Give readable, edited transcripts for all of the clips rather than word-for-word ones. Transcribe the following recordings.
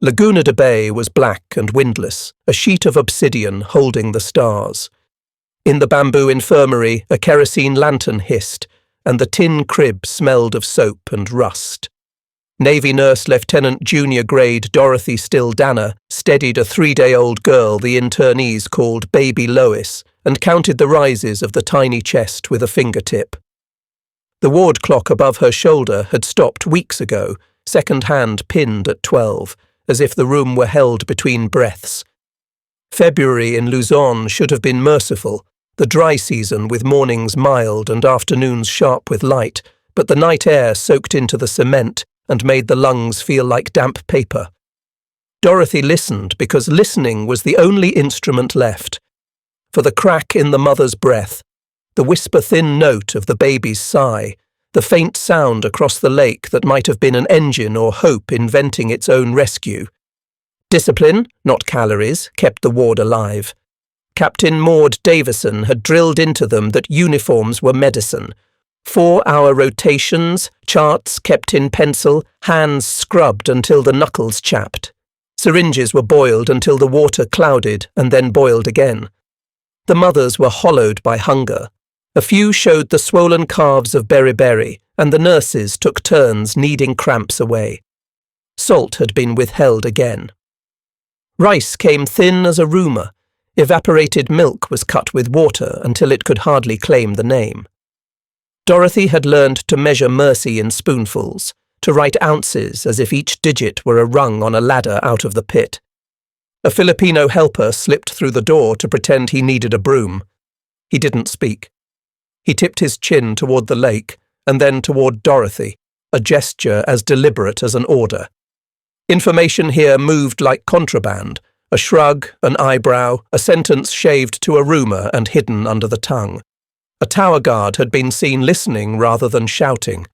Laguna de Bay was black and windless, a sheet of obsidian holding the stars. In the bamboo infirmary, a kerosene lantern hissed, and the tin crib smelled of soap and rust. Navy Nurse Lieutenant Junior Grade Dorothy Still Danner steadied a 3-day-old girl the internees called Baby Lois and counted the rises of the tiny chest with a fingertip. The ward clock above her shoulder had stopped weeks ago, second hand pinned at 12, as if the room were held between breaths. February in Luzon should have been merciful, the dry season with mornings mild and afternoons sharp with light, but the night air soaked into the cement and made the lungs feel like damp paper. Dorothy listened because listening was the only instrument left. For the crack in the mother's breath, the whisper-thin note of the baby's sigh, the faint sound across the lake that might have been an engine or hope inventing its own rescue. Discipline, not calories, kept the ward alive. Captain Maud Davison had drilled into them that uniforms were medicine. 4-hour rotations, charts kept in pencil, hands scrubbed until the knuckles chapped. Syringes were boiled until the water clouded and then boiled again. The mothers were hollowed by hunger. A few showed the swollen calves of beriberi, and the nurses took turns kneading cramps away. Salt had been withheld again. Rice came thin as a rumour. Evaporated milk was cut with water until it could hardly claim the name. Dorothy had learned to measure mercy in spoonfuls, to write ounces as if each digit were a rung on a ladder out of the pit. A Filipino helper slipped through the door to pretend he needed a broom. He didn't speak. He tipped his chin toward the lake and then toward Dorothy, a gesture as deliberate as an order. Information here moved like contraband, a shrug, an eyebrow, a sentence shaved to a rumour and hidden under the tongue. A tower guard had been seen listening rather than shouting.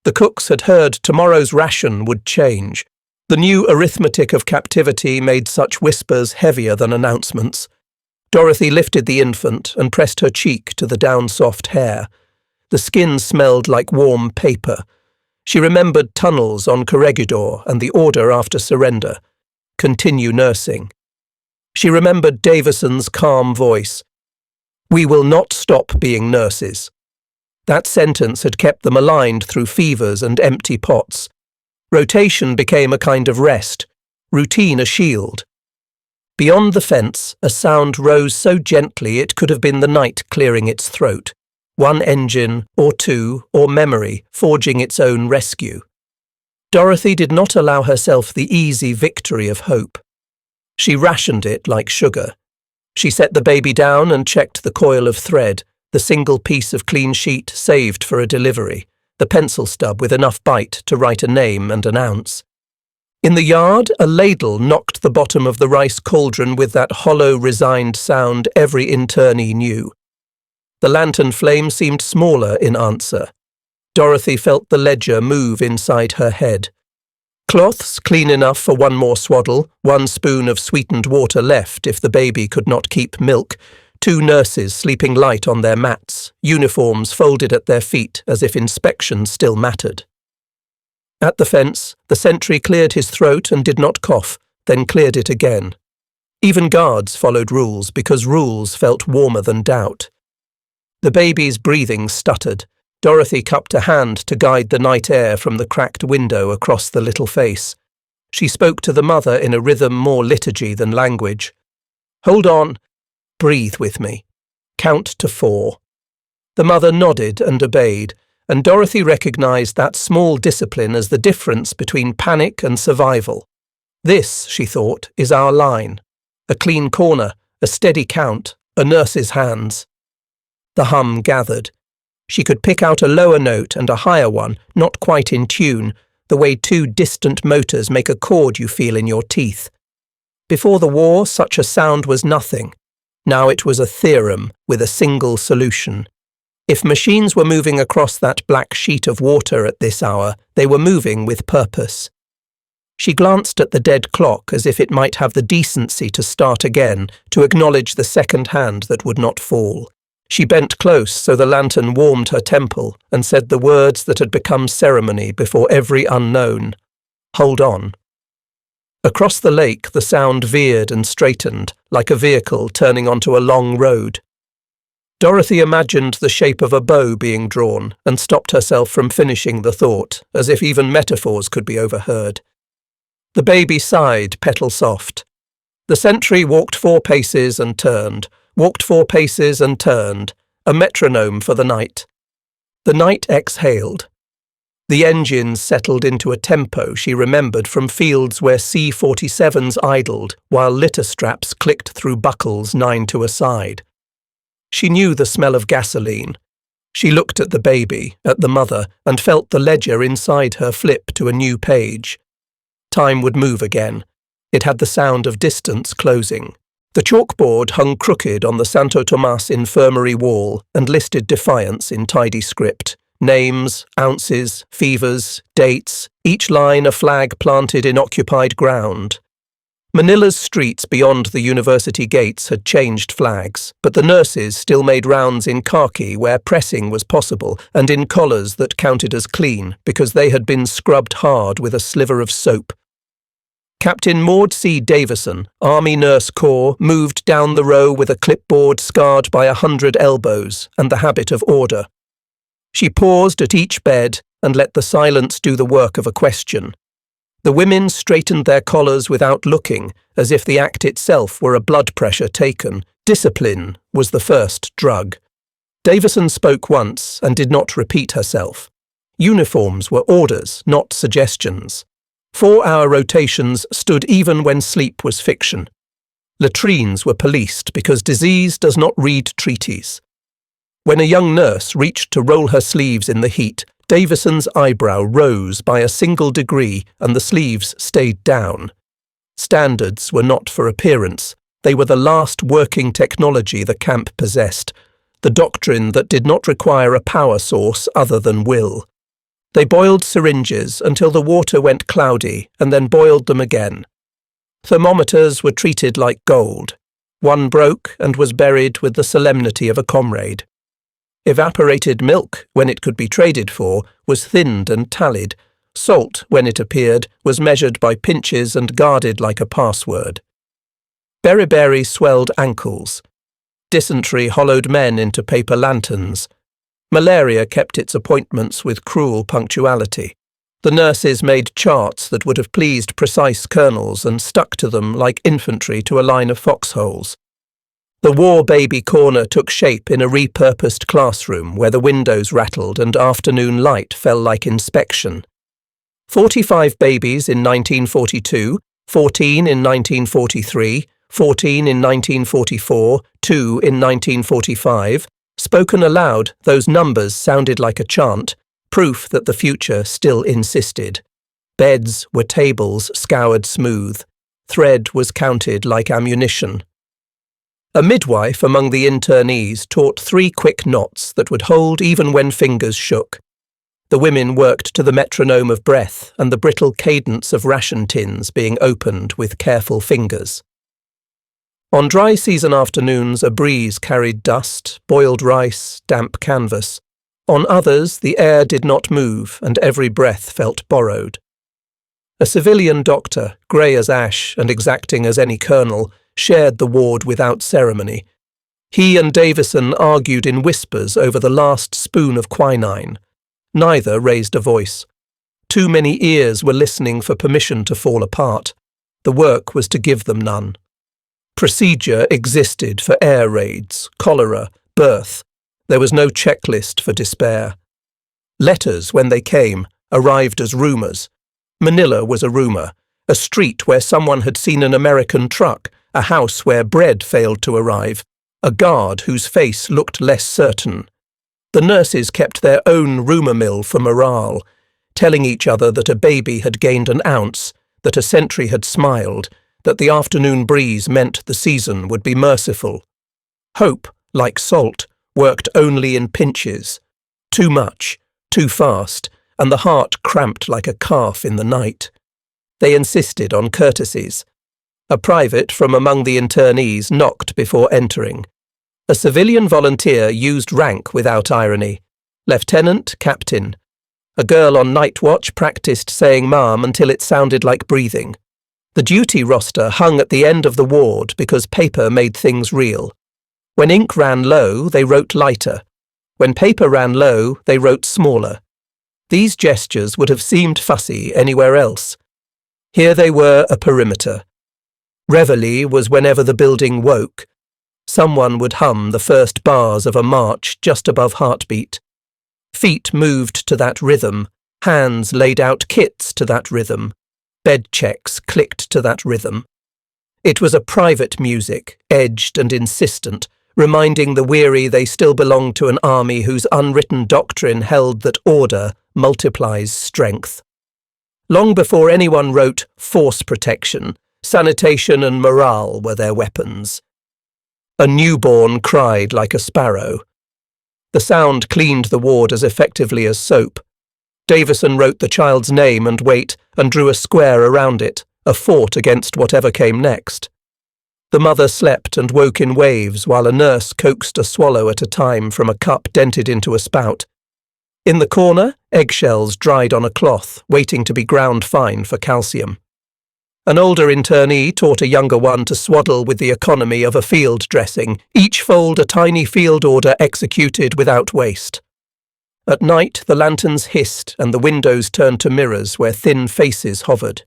The cooks had heard tomorrow's ration would change. The new arithmetic of captivity made such whispers heavier than announcements. Dorothy lifted the infant and pressed her cheek to the down-soft hair. The skin smelled like warm paper. She remembered tunnels on Corregidor and the order after surrender. Continue nursing. She remembered Davison's calm voice. We will not stop being nurses. That sentence had kept them aligned through fevers and empty pots. Rotation became a kind of rest, routine a shield. Beyond the fence, a sound rose so gently it could have been the night clearing its throat. One engine, or two, or memory, forging its own rescue. Dorothy did not allow herself the easy victory of hope. She rationed it like sugar. She set the baby down and checked the coil of thread, the single piece of clean sheet saved for a delivery, the pencil stub with enough bite to write a name and an ounce. In the yard, a ladle knocked the bottom of the rice cauldron with that hollow, resigned sound every internee knew. The lantern flame seemed smaller in answer. Dorothy felt the ledger move inside her head. Cloths clean enough for one more swaddle, 1 spoon of sweetened water left if the baby could not keep milk, 2 nurses sleeping light on their mats, uniforms folded at their feet as if inspection still mattered. At the fence, the sentry cleared his throat and did not cough, then cleared it again. Even guards followed rules because rules felt warmer than doubt. The baby's breathing stuttered. Dorothy cupped a hand to guide the night air from the cracked window across the little face. She spoke to the mother in a rhythm more liturgy than language. Hold on. Breathe with me. Count to 4. The mother nodded and obeyed, and Dorothy recognized that small discipline as the difference between panic and survival. This, she thought, is our line. A clean corner, a steady count, a nurse's hands. The hum gathered. She could pick out a lower note and a higher one, not quite in tune, the way 2 distant motors make a chord you feel in your teeth. Before the war, such a sound was nothing. Now it was a theorem with a single solution. If machines were moving across that black sheet of water at this hour, they were moving with purpose. She glanced at the dead clock as if it might have the decency to start again, to acknowledge the second hand that would not fall. She bent close so the lantern warmed her temple and said the words that had become ceremony before every unknown. Hold on. Across the lake, the sound veered and straightened, like a vehicle turning onto a long road. Dorothy imagined the shape of a bow being drawn and stopped herself from finishing the thought, as if even metaphors could be overheard. The baby sighed, petal soft. The sentry walked 4 paces and turned, walked 4 paces and turned, a metronome for the night. The night exhaled. The engines settled into a tempo she remembered from fields where C-47s idled while litter straps clicked through buckles 9 to a side. She knew the smell of gasoline. She looked at the baby, at the mother, and felt the ledger inside her flip to a new page. Time would move again. It had the sound of distance closing. The chalkboard hung crooked on the Santo Tomas infirmary wall and listed defiance in tidy script. Names, ounces, fevers, dates, each line a flag planted in occupied ground. Manila's streets beyond the university gates had changed flags, but the nurses still made rounds in khaki where pressing was possible and in collars that counted as clean because they had been scrubbed hard with a sliver of soap. Captain Maud C. Davison, Army Nurse Corps, moved down the row with a clipboard scarred by 100 elbows and the habit of order. She paused at each bed and let the silence do the work of a question. The women straightened their collars without looking, as if the act itself were a blood pressure taken. Discipline was the first drug. Davison spoke once and did not repeat herself. Uniforms were orders, not suggestions. 4-hour rotations stood even when sleep was fiction. Latrines were policed because disease does not read treaties. When a young nurse reached to roll her sleeves in the heat, Davison's eyebrow rose by a single degree and the sleeves stayed down. Standards were not for appearance. They were the last working technology the camp possessed, the doctrine that did not require a power source other than will. They boiled syringes until the water went cloudy and then boiled them again. Thermometers were treated like gold. One broke and was buried with the solemnity of a comrade. Evaporated milk, when it could be traded for, was thinned and tallied. Salt, when it appeared, was measured by pinches and guarded like a password. Beriberi swelled ankles. Dysentery hollowed men into paper lanterns. Malaria kept its appointments with cruel punctuality. The nurses made charts that would have pleased precise colonels and stuck to them like infantry to a line of foxholes. The war baby corner took shape in a repurposed classroom where the windows rattled and afternoon light fell like inspection. 45 babies in 1942, 14 in 1943, 14 in 1944, 2 in 1945. Spoken aloud, those numbers sounded like a chant, proof that the future still insisted. Beds were tables scoured smooth. Thread was counted like ammunition. A midwife among the internees taught 3 quick knots that would hold even when fingers shook. The women worked to the metronome of breath and the brittle cadence of ration tins being opened with careful fingers. On dry season afternoons, a breeze carried dust, boiled rice, damp canvas. On others, the air did not move and every breath felt borrowed. A civilian doctor, grey as ash and exacting as any colonel, shared the ward without ceremony. He and Davison argued in whispers over the last spoon of quinine. Neither raised a voice. Too many ears were listening for permission to fall apart. The work was to give them none. Procedure existed for air raids, cholera, birth. There was no checklist for despair. Letters, when they came, arrived as rumours. Manila was a rumour, a street where someone had seen an American truck, a house where bread failed to arrive, a guard whose face looked less certain. The nurses kept their own rumour mill for morale, telling each other that a baby had gained an ounce, that a sentry had smiled, that the afternoon breeze meant the season would be merciful. Hope, like salt, worked only in pinches. Too much, too fast, and the heart cramped like a calf in the night. They insisted on courtesies. A private from among the internees knocked before entering. A civilian volunteer used rank without irony. Lieutenant, captain. A girl on night watch practiced saying ma'am until it sounded like breathing. The duty roster hung at the end of the ward because paper made things real. When ink ran low, they wrote lighter. When paper ran low, they wrote smaller. These gestures would have seemed fussy anywhere else. Here they were a perimeter. Reveille was whenever the building woke. Someone would hum the first bars of a march just above heartbeat. Feet moved to that rhythm, hands laid out kits to that rhythm, bed checks clicked to that rhythm. It was a private music, edged and insistent, reminding the weary they still belonged to an army whose unwritten doctrine held that order multiplies strength. Long before anyone wrote force protection, sanitation and morale were their weapons. A newborn cried like a sparrow. The sound cleaned the ward as effectively as soap. Davison wrote the child's name and weight and drew a square around it, a fort against whatever came next. The mother slept and woke in waves while a nurse coaxed a swallow at a time from a cup dented into a spout. In the corner, eggshells dried on a cloth, waiting to be ground fine for calcium. An older internee taught a younger one to swaddle with the economy of a field dressing, each fold a tiny field order executed without waste. At night, the lanterns hissed and the windows turned to mirrors where thin faces hovered.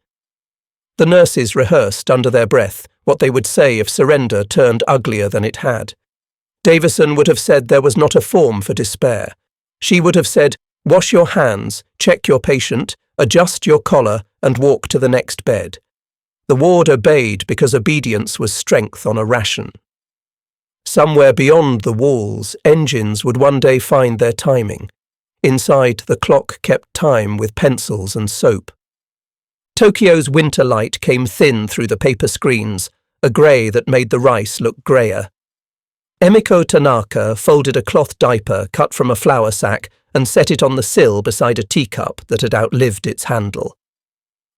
The nurses rehearsed under their breath what they would say if surrender turned uglier than it had. Davison would have said there was not a form for despair. She would have said, wash your hands, check your patient, adjust your collar, and walk to the next bed. The ward obeyed because obedience was strength on a ration. Somewhere beyond the walls, engines would one day find their timing. Inside, the clock kept time with pencils and soap. Tokyo's winter light came thin through the paper screens, a grey that made the rice look greyer. Emiko Tanaka folded a cloth diaper cut from a flour sack and set it on the sill beside a teacup that had outlived its handle.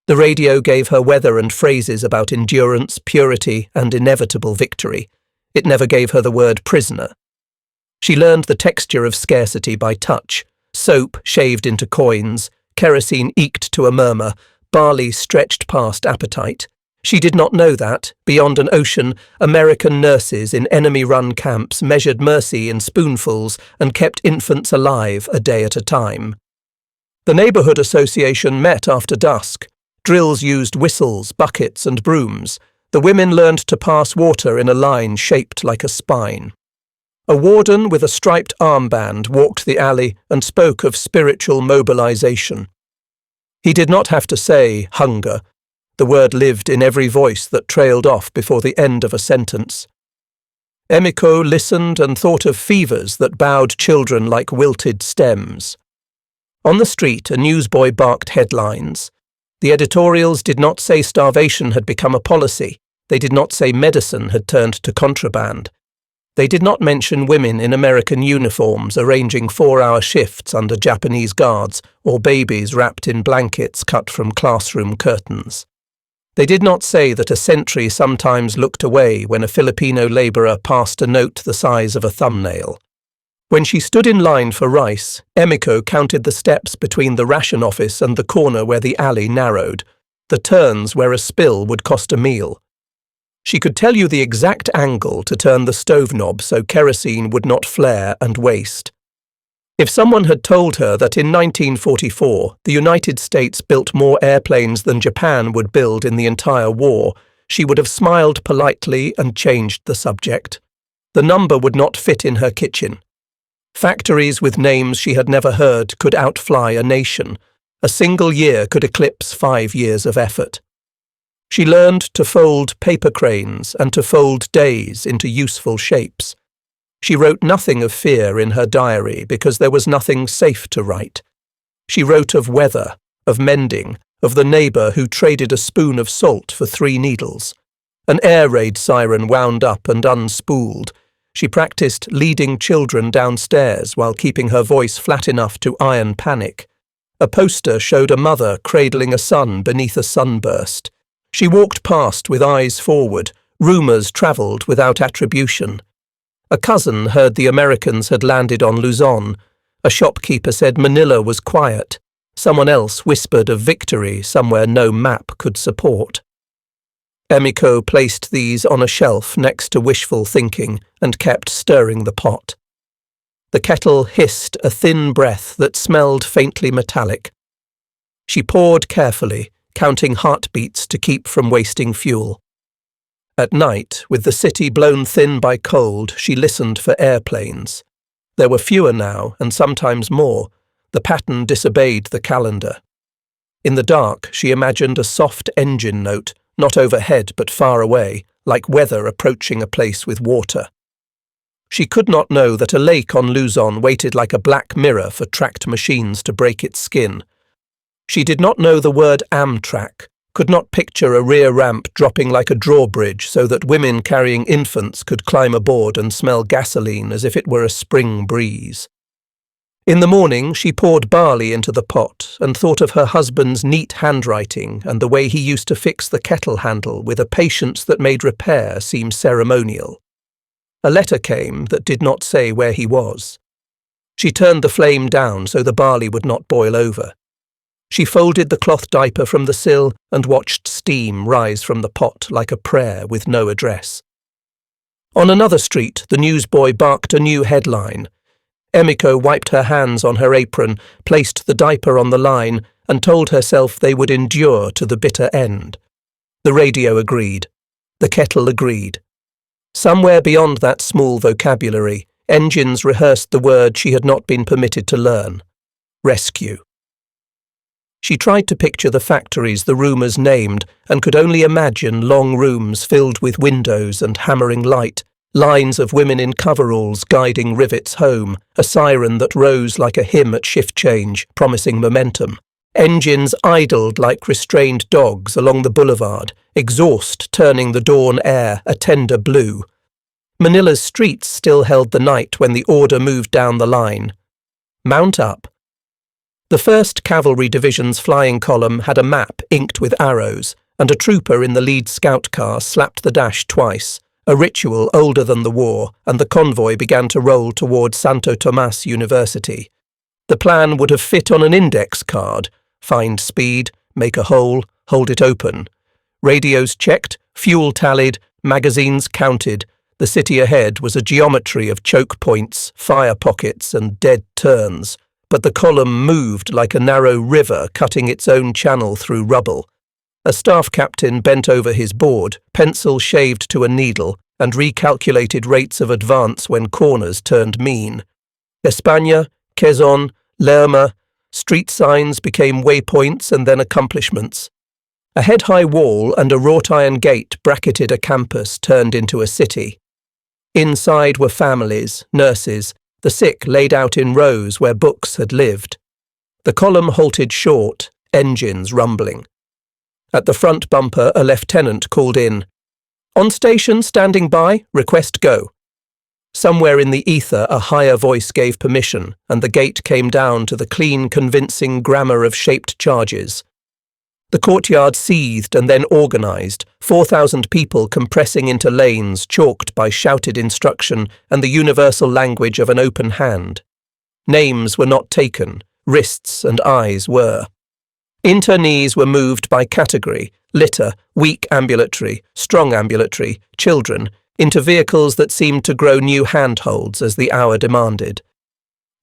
The radio gave her weather and phrases about endurance, purity, and inevitable victory. It never gave her the word prisoner. She learned the texture of scarcity by touch, soap shaved into coins, kerosene eked to a murmur, barley stretched past appetite. She did not know that, beyond an ocean, American nurses in enemy-run camps measured mercy in spoonfuls and kept infants alive a day at a time. The neighborhood association met after dusk. Drills used whistles, buckets, and brooms. The women learned to pass water in a line shaped like a spine. A warden with a striped armband walked the alley and spoke of spiritual mobilization. He did not have to say hunger. The word lived in every voice that trailed off before the end of a sentence. Emiko listened and thought of fevers that bowed children like wilted stems. On the street, a newsboy barked headlines. The editorials did not say starvation had become a policy. They did not say medicine had turned to contraband. They did not mention women in American uniforms arranging 4-hour shifts under Japanese guards or babies wrapped in blankets cut from classroom curtains. They did not say that a sentry sometimes looked away when a Filipino labourer passed a note the size of a thumbnail. When she stood in line for rice, Emiko counted the steps between the ration office and the corner where the alley narrowed, the turns where a spill would cost a meal. She could tell you the exact angle to turn the stove knob so kerosene would not flare and waste. If someone had told her that in 1944 the United States built more airplanes than Japan would build in the entire war, she would have smiled politely and changed the subject. The number would not fit in her kitchen. Factories with names she had never heard could outfly a nation. A single year could eclipse 5 years of effort. She learned to fold paper cranes and to fold days into useful shapes. She wrote nothing of fear in her diary because there was nothing safe to write. She wrote of weather, of mending, of the neighbour who traded a spoon of salt for 3 needles. An air raid siren wound up and unspooled. She practiced leading children downstairs while keeping her voice flat enough to iron panic. A poster showed a mother cradling a son beneath a sunburst. She walked past with eyes forward. Rumours travelled without attribution. A cousin heard the Americans had landed on Luzon. A shopkeeper said Manila was quiet. Someone else whispered of victory somewhere no map could support. Emiko placed these on a shelf next to wishful thinking and kept stirring the pot. The kettle hissed a thin breath that smelled faintly metallic. She poured carefully, counting heartbeats to keep from wasting fuel. At night, with the city blown thin by cold, she listened for airplanes. There were fewer now, and sometimes more. The pattern disobeyed the calendar. In the dark, she imagined a soft engine note, not overhead but far away, like weather approaching a place with water. She could not know that a lake on Luzon waited like a black mirror for tracked machines to break its skin. She did not know the word Amtrak, could not picture a rear ramp dropping like a drawbridge so that women carrying infants could climb aboard and smell gasoline as if it were a spring breeze. In the morning, she poured barley into the pot and thought of her husband's neat handwriting and the way he used to fix the kettle handle with a patience that made repair seem ceremonial. A letter came that did not say where he was. She turned the flame down so the barley would not boil over. She folded the cloth diaper from the sill and watched steam rise from the pot like a prayer with no address. On another street, the newsboy barked a new headline. Emiko wiped her hands on her apron, placed the diaper on the line, and told herself they would endure to the bitter end. The radio agreed. The kettle agreed. Somewhere beyond that small vocabulary, engines rehearsed the word she had not been permitted to learn: rescue. She tried to picture the factories the rumours named and could only imagine long rooms filled with windows and hammering light, lines of women in coveralls guiding rivets home, a siren that rose like a hymn at shift change, promising momentum. Engines idled like restrained dogs along the boulevard, exhaust turning the dawn air a tender blue. Manila's streets still held the night when the order moved down the line. Mount up. The 1st Cavalry Division's flying column had a map inked with arrows, and a trooper in the lead scout car slapped the dash twice, a ritual older than the war, and the convoy began to roll toward Santo Tomas University. The plan would have fit on an index card: find speed, make a hole, hold it open. Radios checked, fuel tallied, magazines counted. The city ahead was a geometry of choke points, fire pockets, and dead turns. But the column moved like a narrow river cutting its own channel through rubble. A staff captain bent over his board, pencil shaved to a needle, and recalculated rates of advance when corners turned mean. España, Quezon, Lerma, street signs became waypoints and then accomplishments. A head-high wall and a wrought-iron gate bracketed a campus turned into a city. Inside were families, nurses, the sick laid out in rows where books had lived. The column halted short, engines rumbling. At the front bumper, a lieutenant called in, "On station, standing by, request go." Somewhere in the ether, a higher voice gave permission, and the gate came down to the clean, convincing grammar of shaped charges. The courtyard seethed and then organised, 4,000 people compressing into lanes chalked by shouted instruction and the universal language of an open hand. Names were not taken, wrists and eyes were. Internees were moved by category: litter, weak ambulatory, strong ambulatory, children, into vehicles that seemed to grow new handholds as the hour demanded.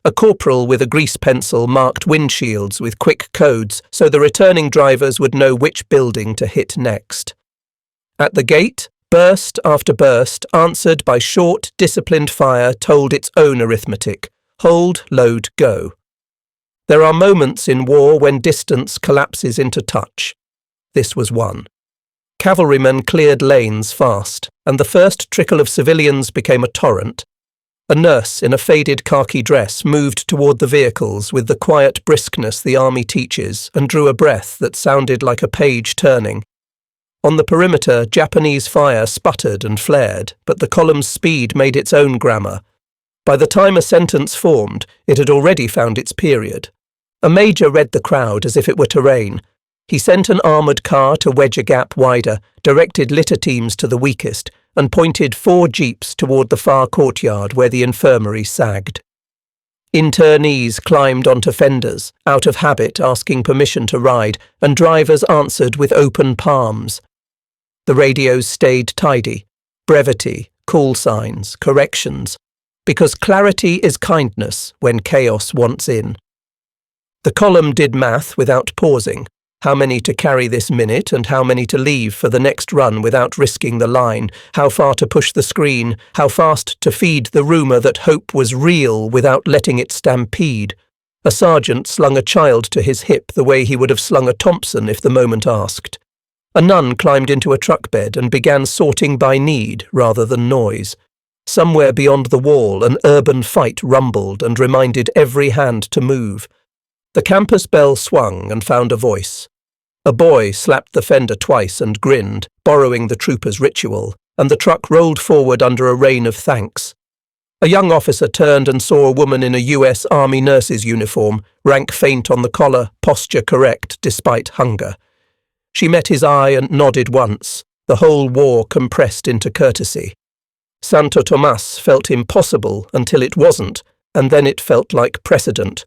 A corporal with a grease pencil marked windshields with quick codes so the returning drivers would know which building to hit next. At the gate, burst after burst, answered by short, disciplined fire, told its own arithmetic: hold, load, go. There are moments in war when distance collapses into touch. This was one. Cavalrymen cleared lanes fast, and the first trickle of civilians became a torrent. A nurse in a faded khaki dress moved toward the vehicles with the quiet briskness the army teaches and drew a breath that sounded like a page turning. On the perimeter, Japanese fire sputtered and flared, but the column's speed made its own grammar. By the time a sentence formed, it had already found its period. A major read the crowd as if it were terrain. He sent an armoured car to wedge a gap wider, directed litter teams to the weakest, and pointed 4 jeeps toward the far courtyard where the infirmary sagged. Internees climbed onto fenders, out of habit asking permission to ride, and drivers answered with open palms. The radios stayed tidy. Brevity, call signs, corrections. Because clarity is kindness when chaos wants in. The column did math without pausing. How many to carry this minute and how many to leave for the next run without risking the line, how far to push the screen, how fast to feed the rumour that hope was real without letting it stampede. A sergeant slung a child to his hip the way he would have slung a Thompson if the moment asked. A nun climbed into a truck bed and began sorting by need rather than noise. Somewhere beyond the wall, an urban fight rumbled and reminded every hand to move. The campus bell swung and found a voice. A boy slapped the fender twice and grinned, borrowing the trooper's ritual, and the truck rolled forward under a rain of thanks. A young officer turned and saw a woman in a US Army nurse's uniform, rank faint on the collar, posture correct despite hunger. She met his eye and nodded once, the whole war compressed into courtesy. Santo Tomas felt impossible until it wasn't, and then it felt like precedent.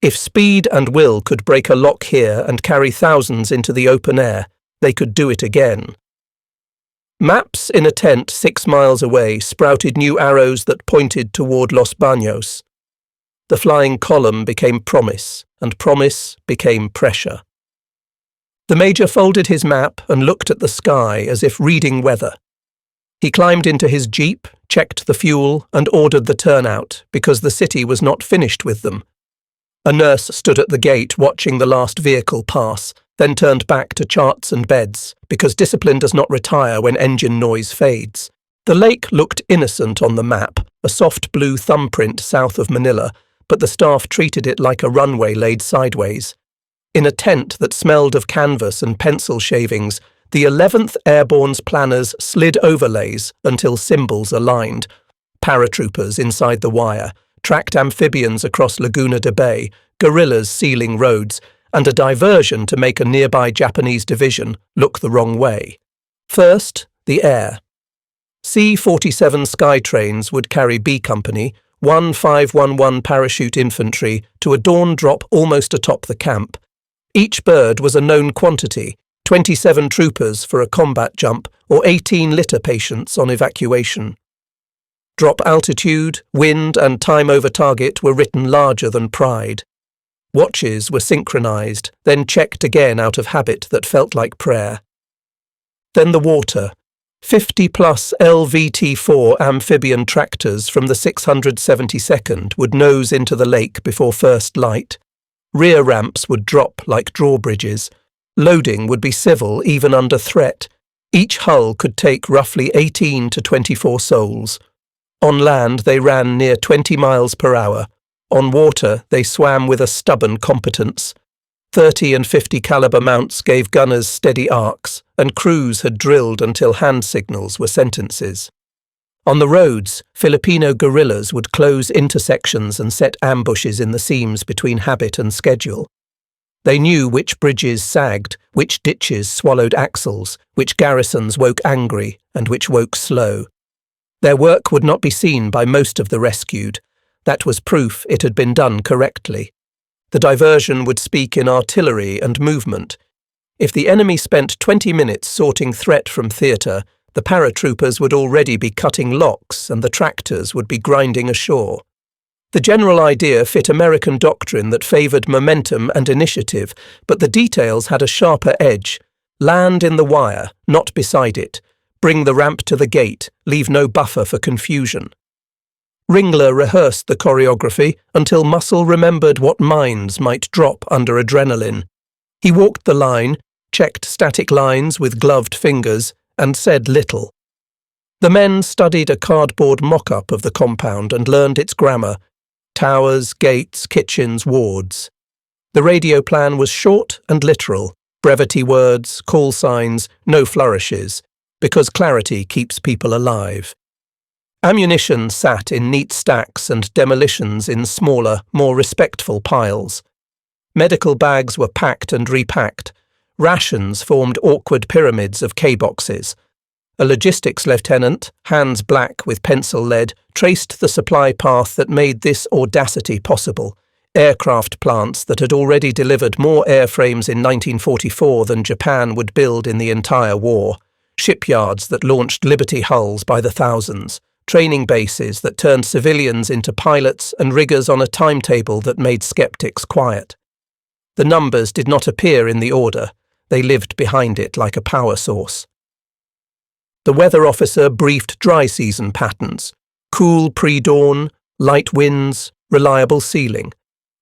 If speed and will could break a lock here and carry thousands into the open air, they could do it again. Maps in a tent 6 miles away sprouted new arrows that pointed toward Los Baños. The flying column became promise, and promise became pressure. The major folded his map and looked at the sky as if reading weather. He climbed into his jeep, checked the fuel, and ordered the turnout because the city was not finished with them. A nurse stood at the gate watching the last vehicle pass, then turned back to charts and beds, because discipline does not retire when engine noise fades. The lake looked innocent on the map, a soft blue thumbprint south of Manila, but the staff treated it like a runway laid sideways. In a tent that smelled of canvas and pencil shavings, the 11th Airborne's planners slid overlays until symbols aligned. Paratroopers inside the wire, tracked amphibians across Laguna de Bay, guerrillas sealing roads, and a diversion to make a nearby Japanese division look the wrong way. First, the air. C-47 Skytrains would carry B Company, 1511 parachute infantry, to a dawn drop almost atop the camp. Each bird was a known quantity, 27 troopers for a combat jump or 18 litter patients on evacuation. Drop altitude, wind and time over target were written larger than pride. Watches were synchronized, then checked again out of habit that felt like prayer. Then the water. 50-plus LVT-4 amphibian tractors from the 672nd would nose into the lake before first light. Rear ramps would drop like drawbridges. Loading would be civil even under threat. Each hull could take roughly 18 to 24 souls. On land they ran near 20 miles per hour. On water they swam with a stubborn competence. 30 and 50 caliber mounts gave gunners steady arcs, and crews had drilled until hand signals were sentences. On the roads, Filipino guerrillas would close intersections and set ambushes in the seams between habit and schedule. They knew which bridges sagged, which ditches swallowed axles, which garrisons woke angry, and which woke slow. Their work would not be seen by most of the rescued. That was proof it had been done correctly. The diversion would speak in artillery and movement. If the enemy spent 20 minutes sorting threat from theatre, the paratroopers would already be cutting locks and the tractors would be grinding ashore. The general idea fit American doctrine that favoured momentum and initiative, but the details had a sharper edge. Land in the wire, not beside it. Bring the ramp to the gate, leave no buffer for confusion. Ringler rehearsed the choreography until muscle remembered what mines might drop under adrenaline. He walked the line, checked static lines with gloved fingers, and said little. The men studied a cardboard mock-up of the compound and learned its grammar. Towers, gates, kitchens, wards. The radio plan was short and literal. Brevity words, call signs, no flourishes. Because clarity keeps people alive. Ammunition sat in neat stacks and demolitions in smaller, more respectful piles. Medical bags were packed and repacked. Rations formed awkward pyramids of K-boxes. A logistics lieutenant, hands black with pencil lead, traced the supply path that made this audacity possible. Aircraft plants that had already delivered more airframes in 1944 than Japan would build in the entire war. shipyards that launched Liberty hulls by the thousands, training bases that turned civilians into pilots and riggers on a timetable that made skeptics quiet. The numbers did not appear in the order, they lived behind it like a power source. The weather officer briefed dry season patterns: cool pre-dawn, light winds, reliable sealing.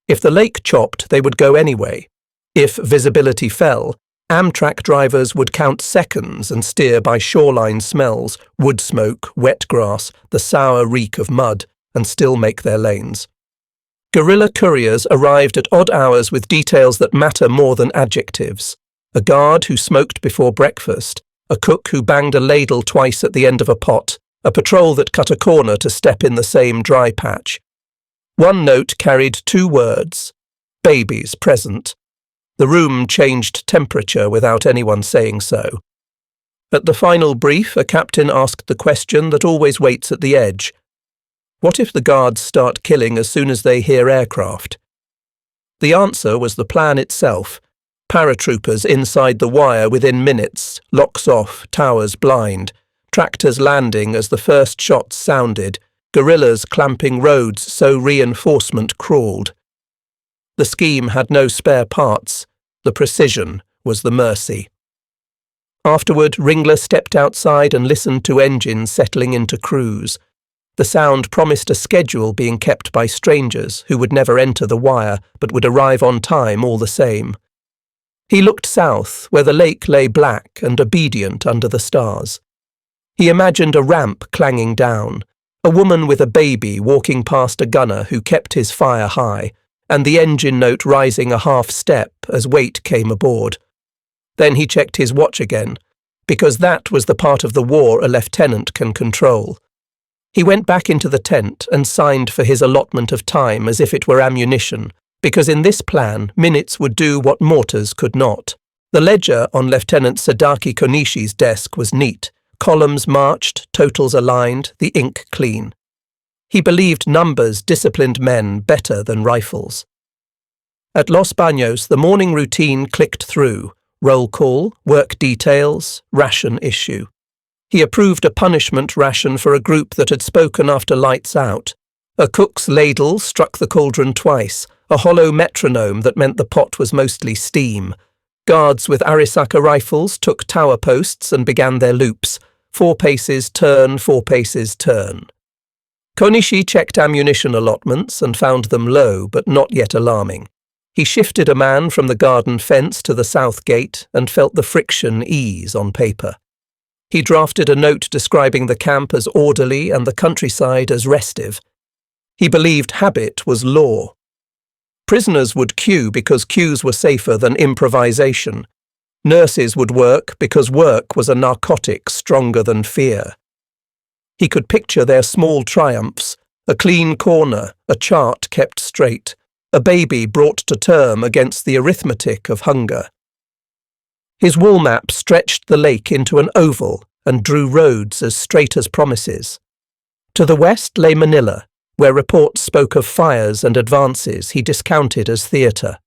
If the lake chopped, they would go anyway. If visibility fell, Amtrak drivers would count seconds and steer by shoreline smells, wood smoke, wet grass, the sour reek of mud, and still make their lanes. Guerrilla couriers arrived at odd hours with details that matter more than adjectives. A guard who smoked before breakfast, a cook who banged a ladle twice at the end of a pot, a patrol that cut a corner to step in the same dry patch. One note carried 2 words: babies present. The room changed temperature without anyone saying so. At the final brief, a captain asked the question that always waits at the edge. What if the guards start killing as soon as they hear aircraft? The answer was the plan itself. Paratroopers inside the wire within minutes, locks off, towers blind, tractors landing as the first shots sounded, guerrillas clamping roads so reinforcement crawled. The scheme had no spare parts. The precision was the mercy. Afterward, Ringler stepped outside and listened to engines settling into cruise. The sound promised a schedule being kept by strangers who would never enter the wire but would arrive on time all the same. He looked south, where the lake lay black and obedient under the stars. He imagined a ramp clanging down, a woman with a baby walking past a gunner who kept his fire high, and the engine note rising a half step as weight came aboard. Then he checked his watch again, because that was the part of the war a lieutenant can control. He went back into the tent and signed for his allotment of time as if it were ammunition, because in this plan, minutes would do what mortars could not. The ledger on Lieutenant Sadaki Konishi's desk was neat, columns marched, totals aligned, the ink clean. He believed numbers disciplined men better than rifles. At Los Baños, the morning routine clicked through: roll call, work details, ration issue. He approved a punishment ration for a group that had spoken after lights out. A cook's ladle struck the cauldron twice, a hollow metronome that meant the pot was mostly steam. Guards with Arisaka rifles took tower posts and began their loops. 4 paces turn, 4 paces turn. Konishi checked ammunition allotments and found them low, but not yet alarming. He shifted a man from the garden fence to the south gate and felt the friction ease on paper. He drafted a note describing the camp as orderly and the countryside as restive. He believed habit was law. Prisoners would queue because queues were safer than improvisation. Nurses would work because work was a narcotic stronger than fear. He could picture their small triumphs: a clean corner, a chart kept straight, a baby brought to term against the arithmetic of hunger. His wall map stretched the lake into an oval and drew roads as straight as promises. To the west lay Manila, where reports spoke of fires and advances he discounted as theatre.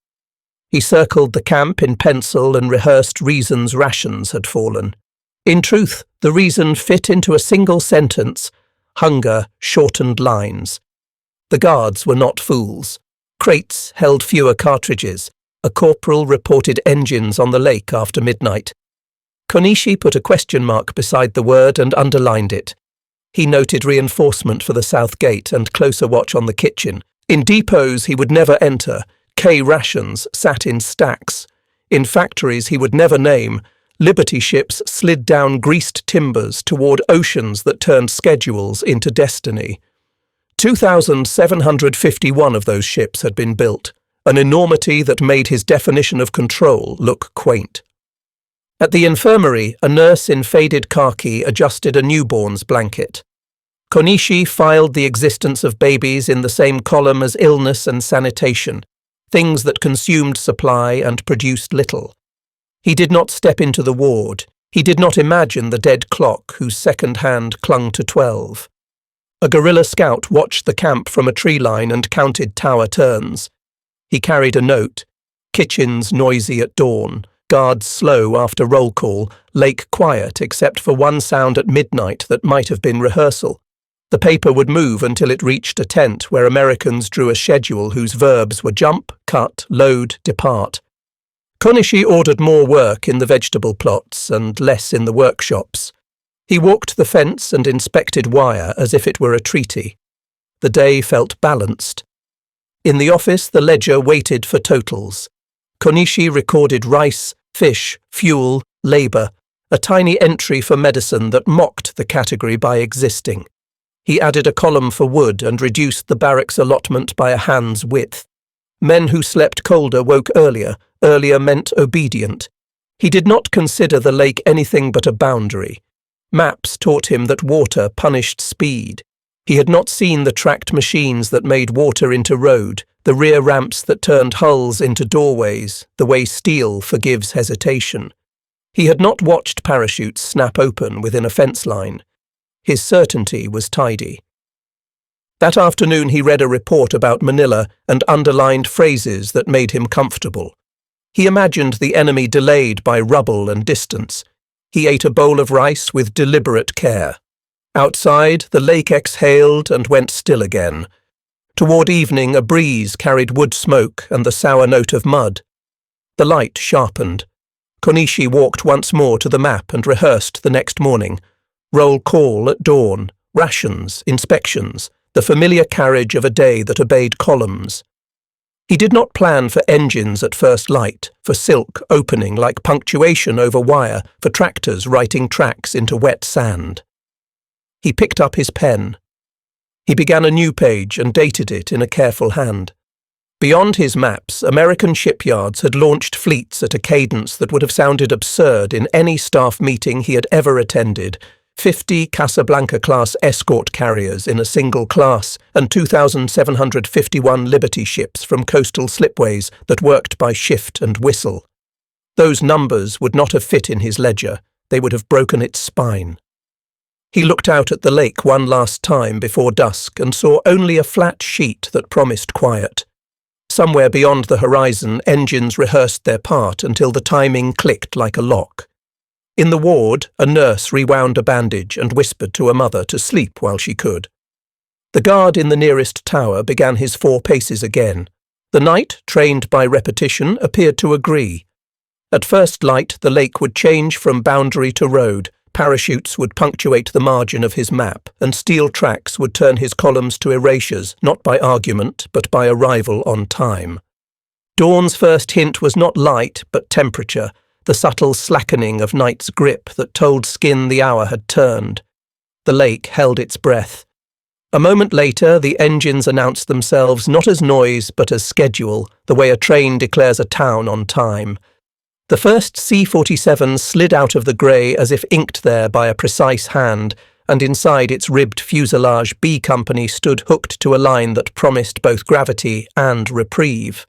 He circled the camp in pencil and rehearsed reasons rations had fallen. In truth, the reason fit into a single sentence: hunger shortened lines. The guards were not fools. Crates held fewer cartridges. A corporal reported engines on the lake after midnight. Konishi put a question mark beside the word and underlined it. He noted reinforcement for the south gate and closer watch on the kitchen. In depots he would never enter. K rations sat in stacks. In factories he would never name, Liberty ships slid down greased timbers toward oceans that turned schedules into destiny. 2,751 of those ships had been built, an enormity that made his definition of control look quaint. At the infirmary, a nurse in faded khaki adjusted a newborn's blanket. Konishi filed the existence of babies in the same column as illness and sanitation, things that consumed supply and produced little. He did not step into the ward. He did not imagine the dead clock whose second hand clung to 12. A guerrilla scout watched the camp from a tree line and counted tower turns. He carried a note: kitchens noisy at dawn, guards slow after roll call, lake quiet except for one sound at midnight that might have been rehearsal. The paper would move until it reached a tent where Americans drew a schedule whose verbs were jump, cut, load, depart. Konishi ordered more work in the vegetable plots and less in the workshops. He walked the fence and inspected wire as if it were a treaty. The day felt balanced. In the office, the ledger waited for totals. Konishi recorded rice, fish, fuel, labour, a tiny entry for medicine that mocked the category by existing. He added a column for wood and reduced the barracks allotment by a hand's width. Men who slept colder woke earlier. Earlier meant obedient. He did not consider the lake anything but a boundary. Maps taught him that water punished speed. He had not seen the tracked machines that made water into road, the rear ramps that turned hulls into doorways, the way steel forgives hesitation. He had not watched parachutes snap open within a fence line. His certainty was tidy. That afternoon he read a report about Manila and underlined phrases that made him comfortable. He imagined the enemy delayed by rubble and distance. He ate a bowl of rice with deliberate care. Outside, the lake exhaled and went still again. Toward evening, a breeze carried wood smoke and the sour note of mud. The light sharpened. Konishi walked once more to the map and rehearsed the next morning. Roll call at dawn, rations, inspections, the familiar carriage of a day that obeyed columns. He did not plan for engines at first light, for silk opening like punctuation over wire, for tractors writing tracks into wet sand. He picked up his pen. He began a new page and dated it in a careful hand. Beyond his maps, American shipyards had launched fleets at a cadence that would have sounded absurd in any staff meeting he had ever attended. 50 Casablanca-class escort carriers in a single class and 2,751 Liberty ships from coastal slipways that worked by shift and whistle. Those numbers would not have fit in his ledger. They would have broken its spine. He looked out at the lake one last time before dusk and saw only a flat sheet that promised quiet. Somewhere beyond the horizon, engines rehearsed their part until the timing clicked like a lock. In the ward, a nurse rewound a bandage and whispered to a mother to sleep while she could. The guard in the nearest tower began his 4 paces again. The knight, trained by repetition, appeared to agree. At first light, the lake would change from boundary to road, parachutes would punctuate the margin of his map, and steel tracks would turn his columns to erasures, not by argument, but by arrival on time. Dawn's first hint was not light, but temperature, the subtle slackening of night's grip that told skin the hour had turned. The lake held its breath. A moment later, the engines announced themselves not as noise but as schedule, the way a train declares a town on time. The first C-47 slid out of the grey as if inked there by a precise hand, and inside its ribbed fuselage B Company stood hooked to a line that promised both gravity and reprieve.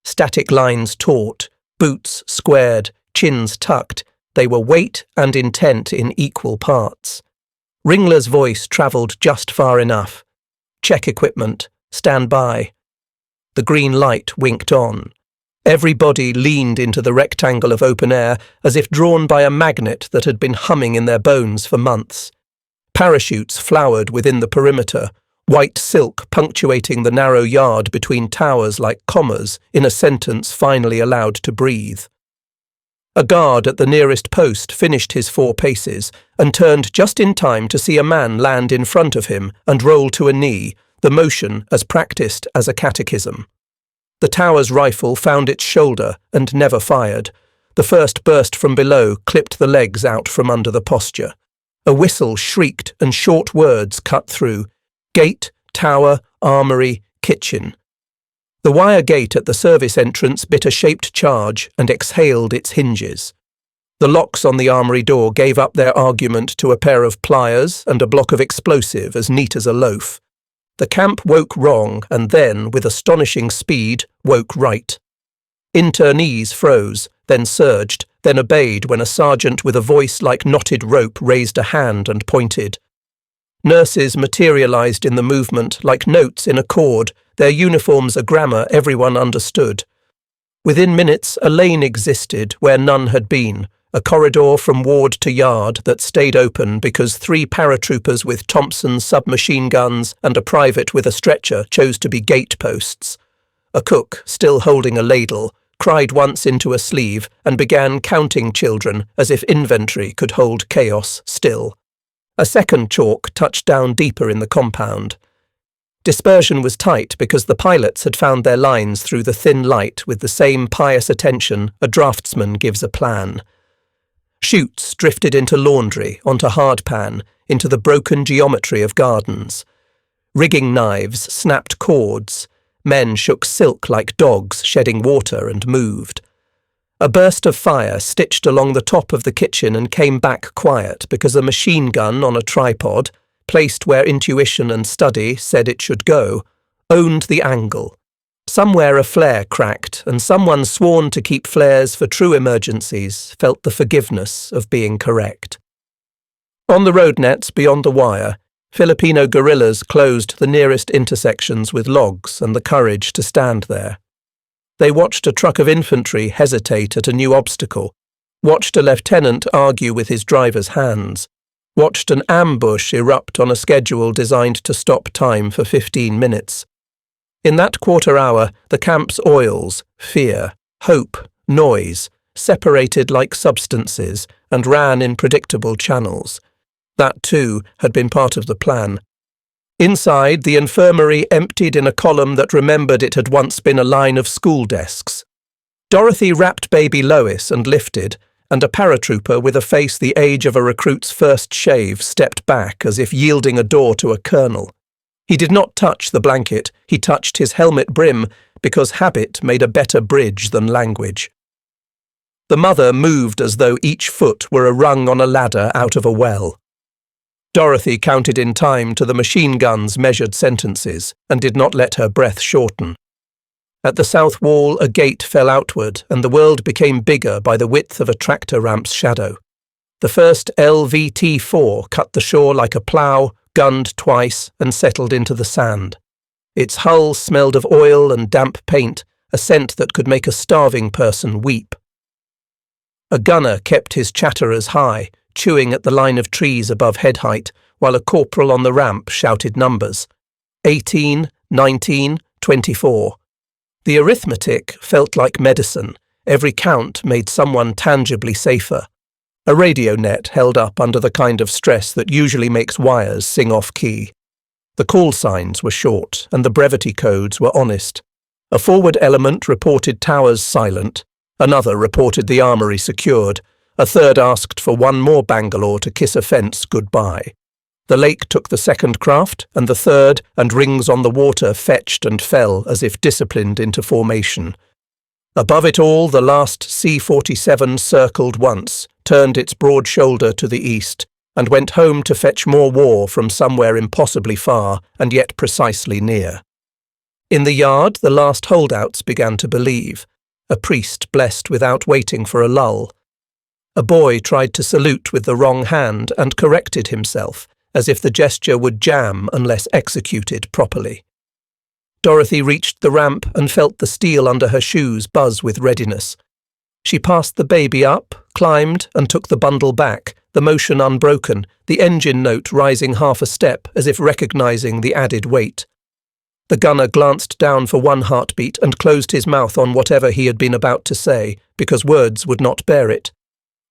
Static lines taut, boots squared, chins tucked, they were weight and intent in equal parts. Ringler's voice travelled just far enough. Check equipment, stand by. The green light winked on. Every body leaned into the rectangle of open air as if drawn by a magnet that had been humming in their bones for months. Parachutes flowered within the perimeter, white silk punctuating the narrow yard between towers like commas in a sentence finally allowed to breathe. A guard at the nearest post finished his 4 paces and turned just in time to see a man land in front of him and roll to a knee, the motion as practiced as a catechism. The tower's rifle found its shoulder and never fired. The first burst from below clipped the legs out from under the posture. A whistle shrieked and short words cut through. Gate, tower, armory, kitchen. The wire gate at the service entrance bit a shaped charge and exhaled its hinges. The locks on the armory door gave up their argument to a pair of pliers and a block of explosive as neat as a loaf. The camp woke wrong and then, with astonishing speed, woke right. Internees froze, then surged, then obeyed when a sergeant with a voice like knotted rope raised a hand and pointed. Nurses materialized in the movement like notes in a chord, their uniforms a grammar everyone understood. Within minutes, a lane existed where none had been, a corridor from ward to yard that stayed open because 3 paratroopers with Thompson submachine guns and a private with a stretcher chose to be gate posts. A cook, still holding a ladle, cried once into a sleeve and began counting children as if inventory could hold chaos still. A second chalk touched down deeper in the compound. Dispersion was tight because the pilots had found their lines through the thin light with the same pious attention a draftsman gives a plan. Chutes drifted into laundry, onto hardpan, into the broken geometry of gardens. Rigging knives snapped cords. Men shook silk like dogs, shedding water and moved. A burst of fire stitched along the top of the kitchen and came back quiet because a machine gun on a tripod, placed where intuition and study said it should go, owned the angle. Somewhere a flare cracked, and someone sworn to keep flares for true emergencies felt the forgiveness of being correct. On the road nets beyond the wire, Filipino guerrillas closed the nearest intersections with logs and the courage to stand there. They watched a truck of infantry hesitate at a new obstacle, watched a lieutenant argue with his driver's hands, watched an ambush erupt on a schedule designed to stop time for 15 minutes. In that quarter hour, the camp's oils, fear, hope, noise, separated like substances and ran in predictable channels. That, too, had been part of the plan. Inside, the infirmary emptied in a column that remembered it had once been a line of school desks. Dorothy wrapped baby Lois and lifted, and a paratrooper with a face the age of a recruit's first shave stepped back as if yielding a door to a colonel. He did not touch the blanket, he touched his helmet brim because habit made a better bridge than language. The mother moved as though each foot were a rung on a ladder out of a well. Dorothy counted in time to the machine gun's measured sentences and did not let her breath shorten. At the south wall, a gate fell outward and the world became bigger by the width of a tractor ramp's shadow. The first LVT-4 cut the shore like a plough, gunned twice and settled into the sand. Its hull smelled of oil and damp paint, a scent that could make a starving person weep. A gunner kept his chatterers high, chewing at the line of trees above head height, while a corporal on the ramp shouted numbers. 18, 19, 24. The arithmetic felt like medicine. Every count made someone tangibly safer. A radio net held up under the kind of stress that usually makes wires sing off key. The call signs were short, and the brevity codes were honest. A forward element reported towers silent, another reported the armory secured, a third asked for one more Bangalore to kiss a fence goodbye. The lake took the second craft, and the third, and rings on the water fetched and fell as if disciplined into formation. Above it all, the last C-47 circled once, turned its broad shoulder to the east, and went home to fetch more war from somewhere impossibly far and yet precisely near. In the yard, the last holdouts began to believe. A priest blessed without waiting for a lull. A boy tried to salute with the wrong hand and corrected himself, as if the gesture would jam unless executed properly. Dorothy reached the ramp and felt the steel under her shoes buzz with readiness. She passed the baby up, climbed, and took the bundle back, the motion unbroken, the engine note rising half a step as if recognizing the added weight. The gunner glanced down for one heartbeat and closed his mouth on whatever he had been about to say, because words would not bear it.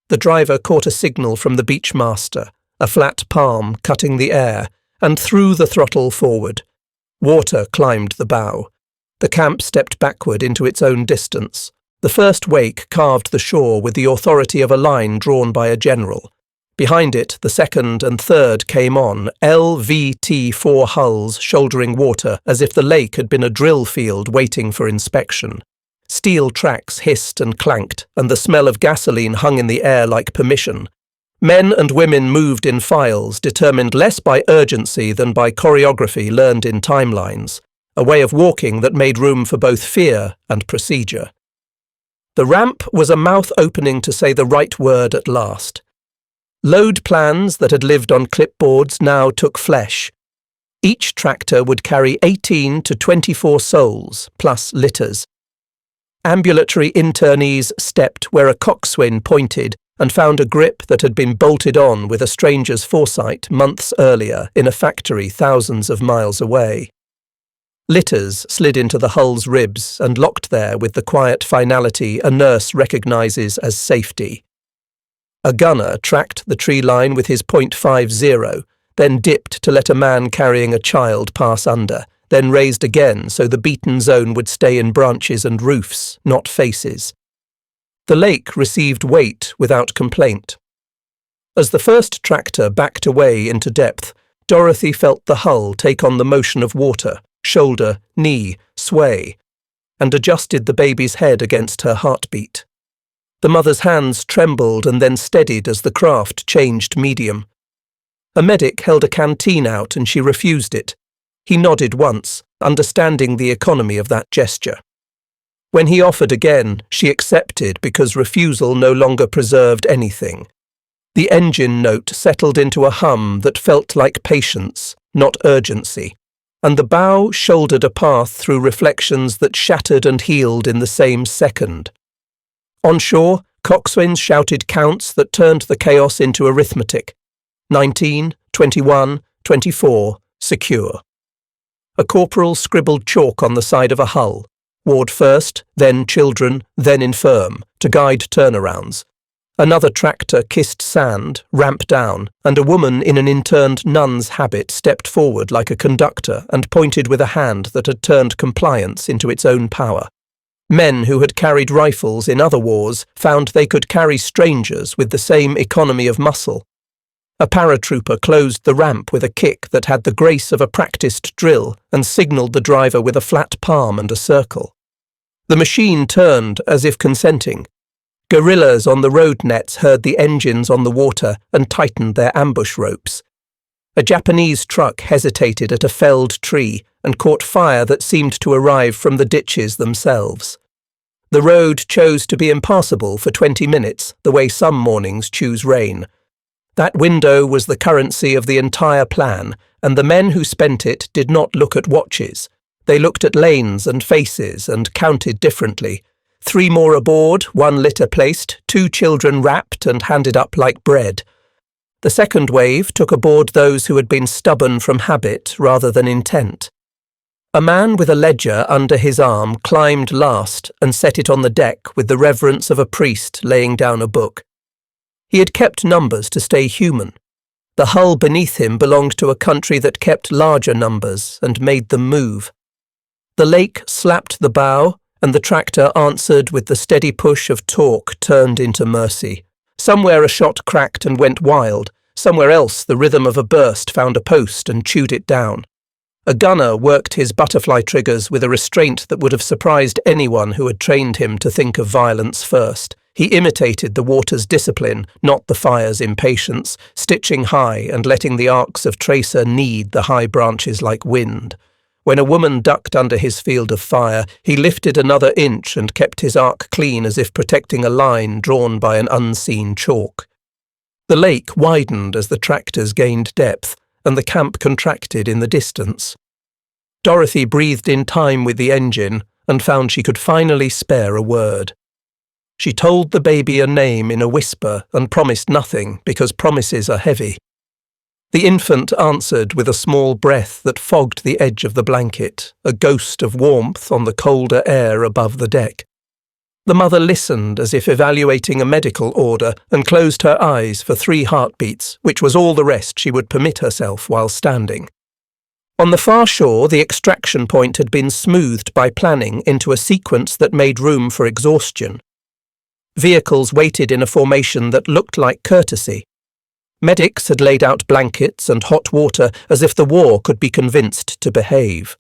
The driver caught a signal from the beachmaster, a flat palm cutting the air, and threw the throttle forward. Water climbed the bow. The camp stepped backward into its own distance. The first wake carved the shore with the authority of a line drawn by a general. Behind it, the second and third came on, LVT-4 hulls shouldering water as if the lake had been a drill field waiting for inspection. Steel tracks hissed and clanked, and the smell of gasoline hung in the air like permission. Men and women moved in files, determined less by urgency than by choreography learned in timelines, a way of walking that made room for both fear and procedure. The ramp was a mouth opening to say the right word at last. Load plans that had lived on clipboards now took flesh. Each tractor would carry 18 to 24 souls, plus litters. Ambulatory internees stepped where a coxswain pointed and found a grip that had been bolted on with a stranger's foresight months earlier in a factory thousands of miles away. Litters slid into the hull's ribs and locked there with the quiet finality a nurse recognizes as safety. A gunner tracked the tree line with his .50, then dipped to let a man carrying a child pass under, then raised again so the beaten zone would stay in branches and roofs, not faces. The lake received weight without complaint. As the first tractor backed away into depth, Dorothy felt the hull take on the motion of water, shoulder, knee, sway, and adjusted the baby's head against her heartbeat. The mother's hands trembled and then steadied as the craft changed medium. A medic held a canteen out and she refused it. He nodded once, understanding the economy of that gesture. When he offered again, she accepted because refusal no longer preserved anything. The engine note settled into a hum that felt like patience, not urgency, and the bow shouldered a path through reflections that shattered and healed in the same second. On shore, coxswains shouted counts that turned the chaos into arithmetic. 19, 21, 24, secure. A corporal scribbled chalk on the side of a hull, ward first, then children, then infirm, to guide turnarounds. Another tractor kissed sand, ramp down, and a woman in an interned nun's habit stepped forward like a conductor and pointed with a hand that had turned compliance into its own power. Men who had carried rifles in other wars found they could carry strangers with the same economy of muscle. A paratrooper closed the ramp with a kick that had the grace of a practiced drill and signalled the driver with a flat palm and a circle. The machine turned as if consenting. Guerrillas on the road nets heard the engines on the water and tightened their ambush ropes. A Japanese truck hesitated at a felled tree and caught fire that seemed to arrive from the ditches themselves. The road chose to be impassable for 20 minutes, the way some mornings choose rain. That window was the currency of the entire plan, and the men who spent it did not look at watches. They looked at lanes and faces and counted differently. 3 more aboard, 1 litter placed, 2 children wrapped and handed up like bread. The second wave took aboard those who had been stubborn from habit rather than intent. A man with a ledger under his arm climbed last and set it on the deck with the reverence of a priest laying down a book. He had kept numbers to stay human. The hull beneath him belonged to a country that kept larger numbers and made them move. The lake slapped the bow, and the tractor answered with the steady push of torque turned into mercy. Somewhere a shot cracked and went wild. Somewhere else the rhythm of a burst found a post and chewed it down. A gunner worked his butterfly triggers with a restraint that would have surprised anyone who had trained him to think of violence first. He imitated the water's discipline, not the fire's impatience, stitching high and letting the arcs of tracer knead the high branches like wind. When a woman ducked under his field of fire, he lifted another inch and kept his arc clean as if protecting a line drawn by an unseen chalk. The lake widened as the tractors gained depth, and the camp contracted in the distance. Dorothy breathed in time with the engine and found she could finally spare a word. She told the baby a name in a whisper and promised nothing because promises are heavy. The infant answered with a small breath that fogged the edge of the blanket, a ghost of warmth on the colder air above the deck. The mother listened as if evaluating a medical order and closed her eyes for 3 heartbeats, which was all the rest she would permit herself while standing. On the far shore, the extraction point had been smoothed by planning into a sequence that made room for exhaustion. Vehicles waited in a formation that looked like courtesy. Medics had laid out blankets and hot water as if the war could be convinced to behave.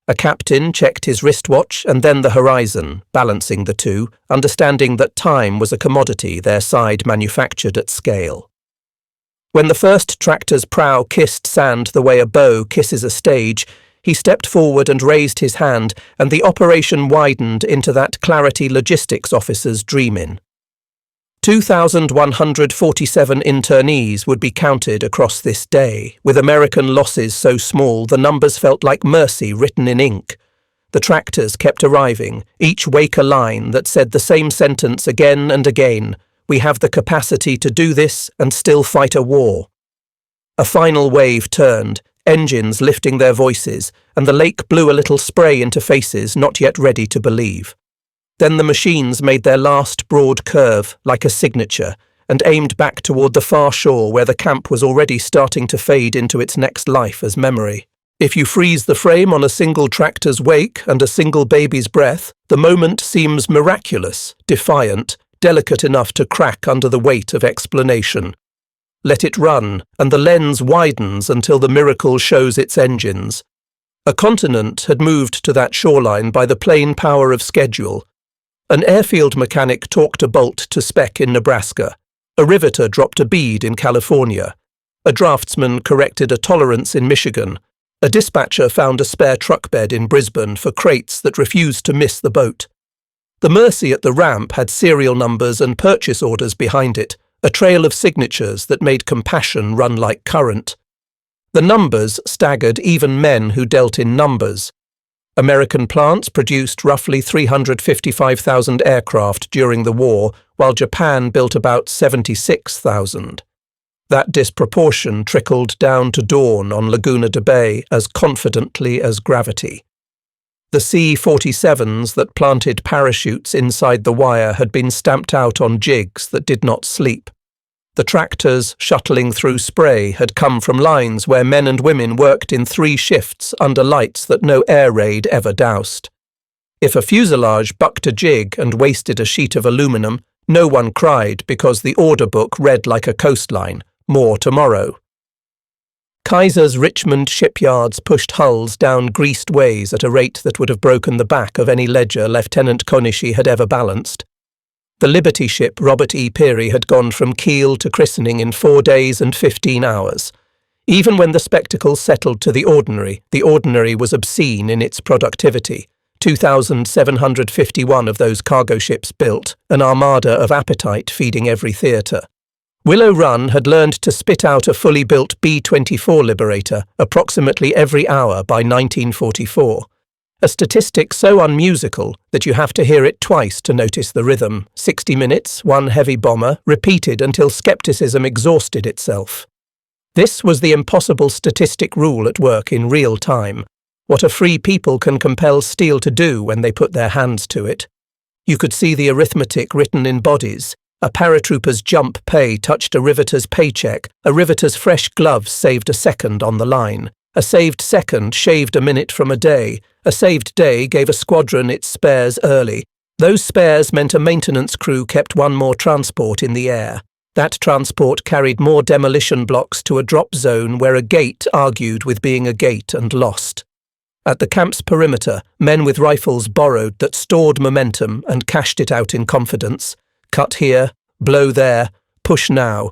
A captain checked his wristwatch and then the horizon, balancing the two, understanding that time was a commodity their side manufactured at scale. When the first tractor's prow kissed sand the way a bow kisses a stage, he stepped forward and raised his hand, and the operation widened into that Clarity logistics officer's dream-in. 2,147 internees would be counted across this day, with American losses so small the numbers felt like mercy written in ink. The tractors kept arriving, each wake a line that said the same sentence again and again: "We have the capacity to do this and still fight a war." A final wave turned, engines lifting their voices, and the lake blew a little spray into faces not yet ready to believe. Then the machines made their last broad curve, like a signature, and aimed back toward the far shore where the camp was already starting to fade into its next life as memory. If you freeze the frame on a single tractor's wake and a single baby's breath, the moment seems miraculous, defiant, delicate enough to crack under the weight of explanation. Let it run, and the lens widens until the miracle shows its engines. A continent had moved to that shoreline by the plain power of schedule. An airfield mechanic torqued a bolt to spec in Nebraska. A riveter dropped a bead in California. A draftsman corrected a tolerance in Michigan. A dispatcher found a spare truck bed in Brisbane for crates that refused to miss the boat. The Mercy at the ramp had serial numbers and purchase orders behind it, a trail of signatures that made compassion run like current. The numbers staggered even men who dealt in numbers. American plants produced roughly 355,000 aircraft during the war, while Japan built about 76,000. That disproportion trickled down to dawn on Laguna de Bay as confidently as gravity. The C-47s that planted parachutes inside the wire had been stamped out on jigs that did not sleep. The tractors shuttling through spray had come from lines where men and women worked in 3 shifts under lights that no air raid ever doused. If a fuselage bucked a jig and wasted a sheet of aluminum, no one cried because the order book read like a coastline: more tomorrow. Kaiser's Richmond shipyards pushed hulls down greased ways at a rate that would have broken the back of any ledger Lieutenant Konishi had ever balanced. The Liberty ship Robert E. Peary had gone from keel to christening in 4 days and 15 hours. Even when the spectacle settled to the ordinary was obscene in its productivity. 2,751 of those cargo ships built, an armada of appetite feeding every theatre. Willow Run had learned to spit out a fully built B-24 Liberator approximately every hour by 1944. A statistic so unmusical that you have to hear it twice to notice the rhythm. 60 minutes, 1 heavy bomber, repeated until skepticism exhausted itself. This was the impossible statistic rule at work in real time. What a free people can compel steel to do when they put their hands to it. You could see the arithmetic written in bodies. A paratrooper's jump pay touched a riveter's paycheck. A riveter's fresh gloves saved a second on the line. A saved second shaved a minute from a day. A saved day gave a squadron its spares early. Those spares meant a maintenance crew kept one more transport in the air. That transport carried more demolition blocks to a drop zone where a gate argued with being a gate and lost. At the camp's perimeter, men with rifles borrowed that stored momentum and cashed it out in confidence. Cut here, blow there, push now.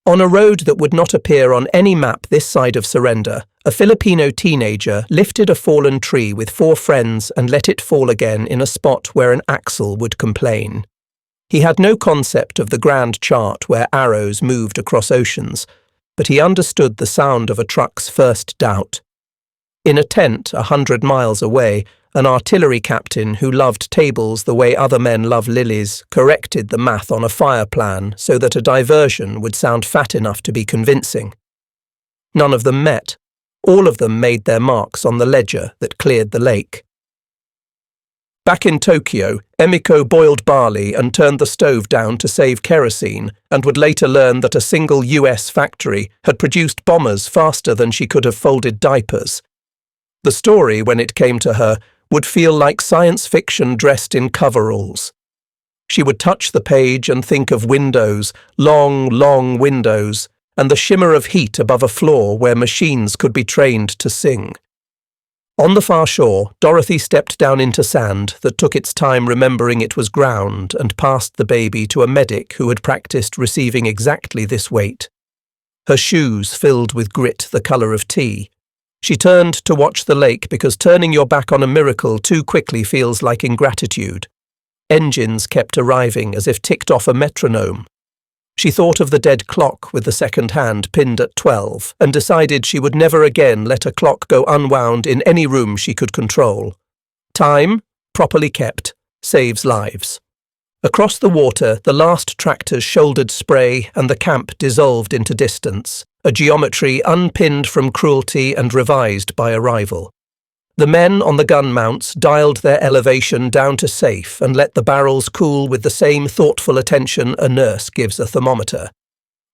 On a road that would not appear on any map this side of surrender, a Filipino teenager lifted a fallen tree with 4 friends and let it fall again in a spot where an axle would complain. He had no concept of the grand chart where arrows moved across oceans, but he understood the sound of a truck's first doubt. In a tent 100 miles away, an artillery captain who loved tables the way other men love lilies corrected the math on a fire plan so that a diversion would sound fat enough to be convincing. None of them met. All of them made their marks on the ledger that cleared the lake. Back in Tokyo, Emiko boiled barley and turned the stove down to save kerosene, and would later learn that a single US factory had produced bombers faster than she could have folded diapers. The story, when it came to her, would feel like science fiction dressed in coveralls. She would touch the page and think of windows, long, long windows, and the shimmer of heat above a floor where machines could be trained to sing. On the far shore, Dorothy stepped down into sand that took its time remembering it was ground and passed the baby to a medic who had practiced receiving exactly this weight. Her shoes filled with grit the colour of tea. She turned to watch the lake because turning your back on a miracle too quickly feels like ingratitude. Engines kept arriving as if ticked off a metronome. She thought of the dead clock with the second hand pinned at 12 and decided she would never again let a clock go unwound in any room she could control. Time, properly kept, saves lives. Across the water, the last tractors shouldered spray and the camp dissolved into distance, a geometry unpinned from cruelty and revised by arrival. The men on the gun mounts dialed their elevation down to safe and let the barrels cool with the same thoughtful attention a nurse gives a thermometer.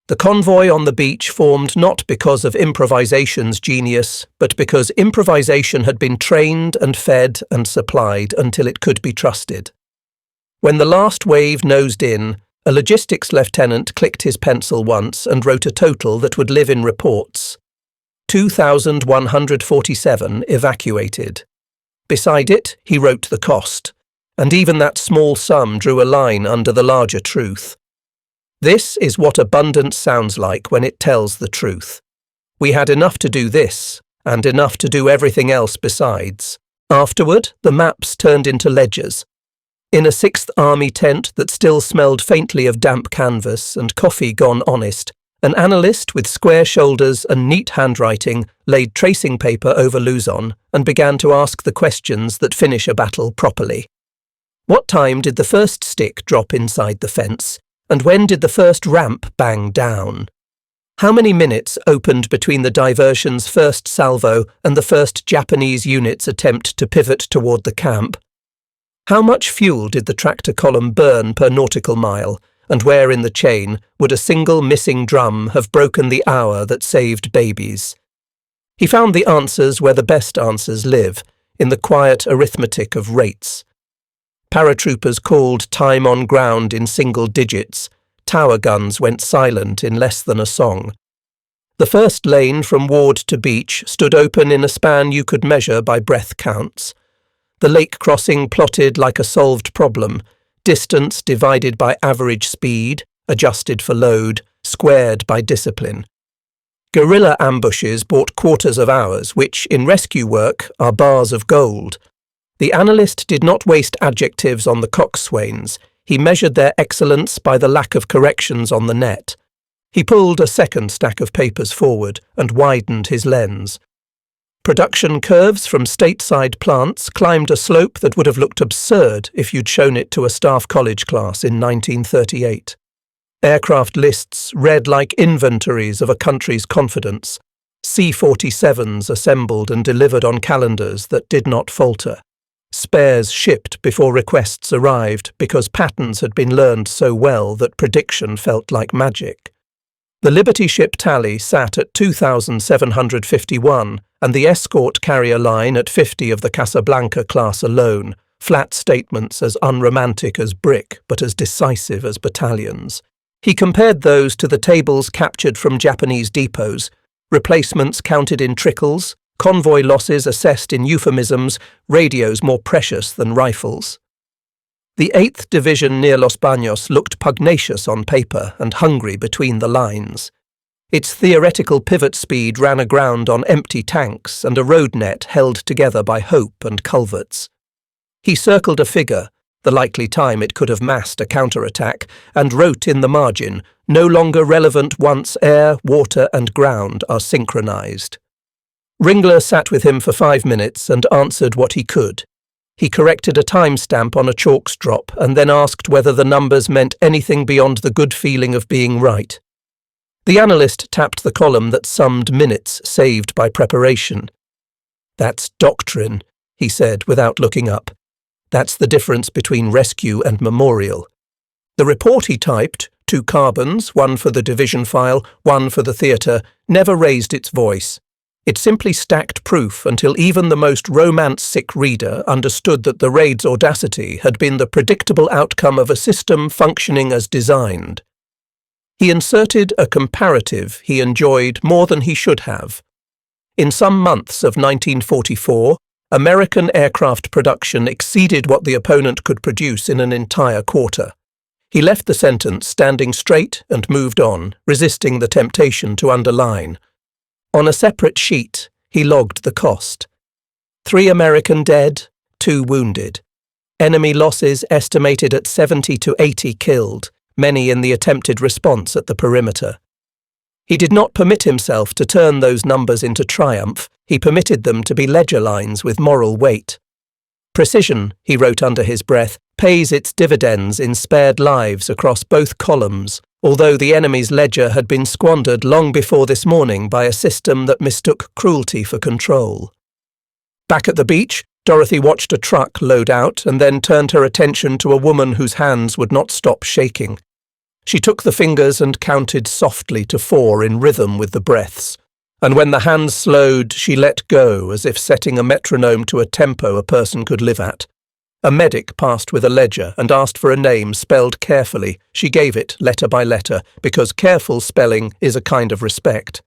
The convoy on the beach formed not because of improvisation's genius, but because improvisation had been trained and fed and supplied until it could be trusted. When the last wave nosed in, a logistics lieutenant clicked his pencil once and wrote a total that would live in reports. 2,147 evacuated. Beside it, he wrote the cost, and even that small sum drew a line under the larger truth. This is what abundance sounds like when it tells the truth. We had enough to do this, and enough to do everything else besides. Afterward, the maps turned into ledgers. In a 6th Army tent that still smelled faintly of damp canvas and coffee gone honest, an analyst with square shoulders and neat handwriting laid tracing paper over Luzon and began to ask the questions that finish a battle properly. What time did the first stick drop inside the fence, and when did the first ramp bang down? How many minutes opened between the diversion's first salvo and the first Japanese unit's attempt to pivot toward the camp? How much fuel did the tractor column burn per nautical mile, and where in the chain would a single missing drum have broken the hour that saved babies? He found the answers where the best answers live, in the quiet arithmetic of rates. Paratroopers called time on ground in single digits. Tower guns went silent in less than a song. The first lane from ward to beach stood open in a span you could measure by breath counts. The lake crossing plotted like a solved problem, distance divided by average speed, adjusted for load, squared by discipline. Guerrilla ambushes bought quarters of hours, which, in rescue work, are bars of gold. The analyst did not waste adjectives on the coxswains. He measured their excellence by the lack of corrections on the net. He pulled a second stack of papers forward and widened his lens. Production curves from stateside plants climbed a slope that would have looked absurd if you'd shown it to a staff college class in 1938. Aircraft lists read like inventories of a country's confidence. C-47s assembled and delivered on calendars that did not falter. Spares shipped before requests arrived because patterns had been learned so well that prediction felt like magic. The Liberty ship tally sat at 2,751 and the escort carrier line at 50 of the Casablanca class alone, flat statements as unromantic as brick but as decisive as battalions. He compared those to the tables captured from Japanese depots, replacements counted in trickles, convoy losses assessed in euphemisms, radios more precious than rifles. The 8th Division near Los Baños looked pugnacious on paper and hungry between the lines. Its theoretical pivot speed ran aground on empty tanks and a road net held together by hope and culverts. He circled a figure, the likely time it could have massed a counterattack, and wrote in the margin, no longer relevant once air, water and ground are synchronized. Ringler sat with him for 5 minutes and answered what he could. He corrected a timestamp on a chalk strop and then asked whether the numbers meant anything beyond the good feeling of being right. The analyst tapped the column that summed minutes saved by preparation. "That's doctrine," he said without looking up. "That's the difference between rescue and memorial." The report he typed, 2 carbons, 1 for the division file, 1 for the theatre, never raised its voice. It simply stacked proof until even the most romance-sick reader understood that the raid's audacity had been the predictable outcome of a system functioning as designed. He inserted a comparative he enjoyed more than he should have. In some months of 1944, American aircraft production exceeded what the opponent could produce in an entire quarter. He left the sentence standing straight and moved on, resisting the temptation to underline. On a separate sheet, he logged the cost. 3 American dead, 2 wounded. Enemy losses estimated at 70 to 80 killed, many in the attempted response at the perimeter. He did not permit himself to turn those numbers into triumph. He permitted them to be ledger lines with moral weight. Precision, he wrote under his breath, pays its dividends in spared lives across both columns, although the enemy's ledger had been squandered long before this morning by a system that mistook cruelty for control. Back at the beach, Dorothy watched a truck load out and then turned her attention to a woman whose hands would not stop shaking. She took the fingers and counted softly to 4 in rhythm with the breaths, and when the hands slowed, she let go as if setting a metronome to a tempo a person could live at. A medic passed with a ledger and asked for a name spelled carefully. She gave it letter by letter, because careful spelling is a kind of respect.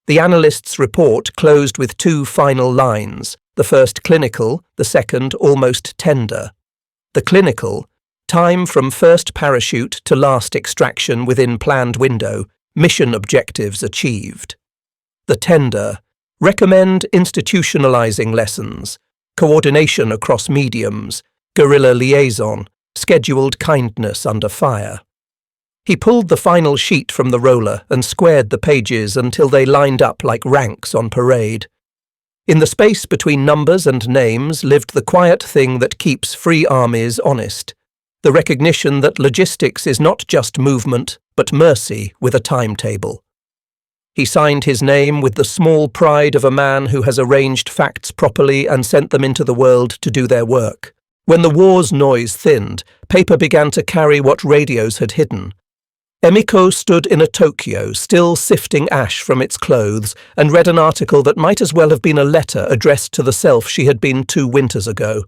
The analyst's report closed with 2 final lines, the first clinical, the second almost tender. The clinical: time from first parachute to last extraction within planned window, mission objectives achieved. The tender: recommend institutionalizing lessons, coordination across mediums, guerrilla liaison, scheduled kindness under fire. He pulled the final sheet from the roller and squared the pages until they lined up like ranks on parade. In the space between numbers and names lived the quiet thing that keeps free armies honest, the recognition that logistics is not just movement, but mercy with a timetable. He signed his name with the small pride of a man who has arranged facts properly and sent them into the world to do their work. When the war's noise thinned, paper began to carry what radios had hidden. Emiko stood in a Tokyo, still sifting ash from its clothes, and read an article that might as well have been a letter addressed to the self she had been 2 winters ago.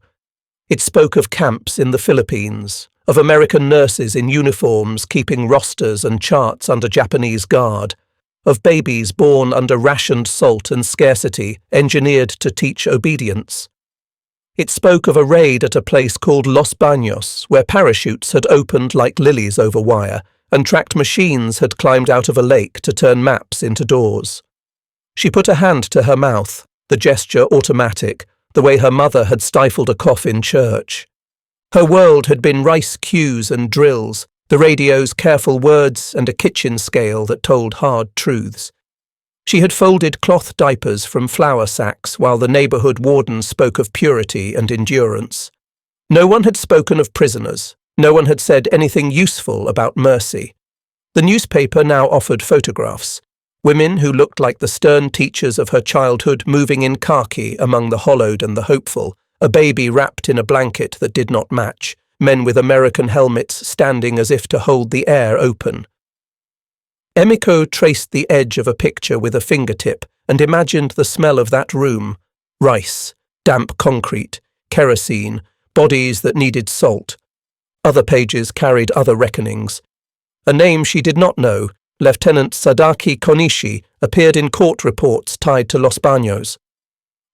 It spoke of camps in the Philippines, of American nurses in uniforms keeping rosters and charts under Japanese guard, of babies born under rationed salt and scarcity, engineered to teach obedience. It spoke of a raid at a place called Los Baños, where parachutes had opened like lilies over wire, and tracked machines had climbed out of a lake to turn maps into doors. She put a hand to her mouth, the gesture automatic, the way her mother had stifled a cough in church. Her world had been rice cues and drills, the radio's careful words and a kitchen scale that told hard truths. She had folded cloth diapers from flour sacks while the neighbourhood warden spoke of purity and endurance. No one had spoken of prisoners. No one had said anything useful about mercy. The newspaper now offered photographs. Women who looked like the stern teachers of her childhood moving in khaki among the hollowed and the hopeful, a baby wrapped in a blanket that did not match, men with American helmets standing as if to hold the air open. Emiko traced the edge of a picture with a fingertip and imagined the smell of that room: rice, damp concrete, kerosene, bodies that needed salt. Other pages carried other reckonings. A name she did not know, Lieutenant Sadaki Konishi, appeared in court reports tied to Los Baños.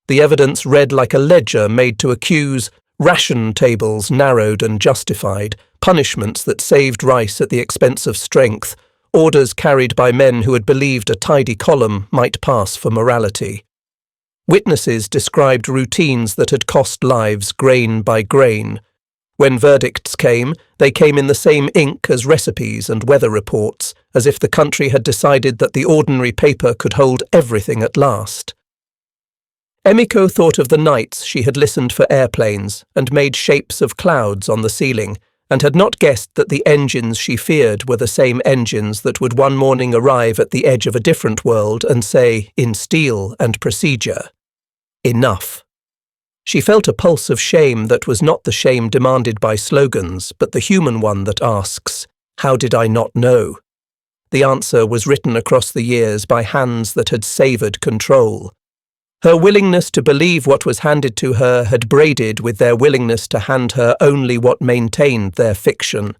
The evidence read like a ledger made to accuse, ration tables narrowed and justified, punishments that saved rice at the expense of strength, orders carried by men who had believed a tidy column might pass for morality. Witnesses described routines that had cost lives grain by grain. When verdicts came, they came in the same ink as recipes and weather reports, as if the country had decided that the ordinary paper could hold everything at last. Emiko thought of the nights she had listened for airplanes and made shapes of clouds on the ceiling, and had not guessed that the engines she feared were the same engines that would one morning arrive at the edge of a different world and say, in steel and procedure, "Enough." She felt a pulse of shame that was not the shame demanded by slogans, but the human one that asks, "How did I not know?" The answer was written across the years by hands that had savoured control. Her willingness to believe what was handed to her had braided with their willingness to hand her only what maintained their fiction.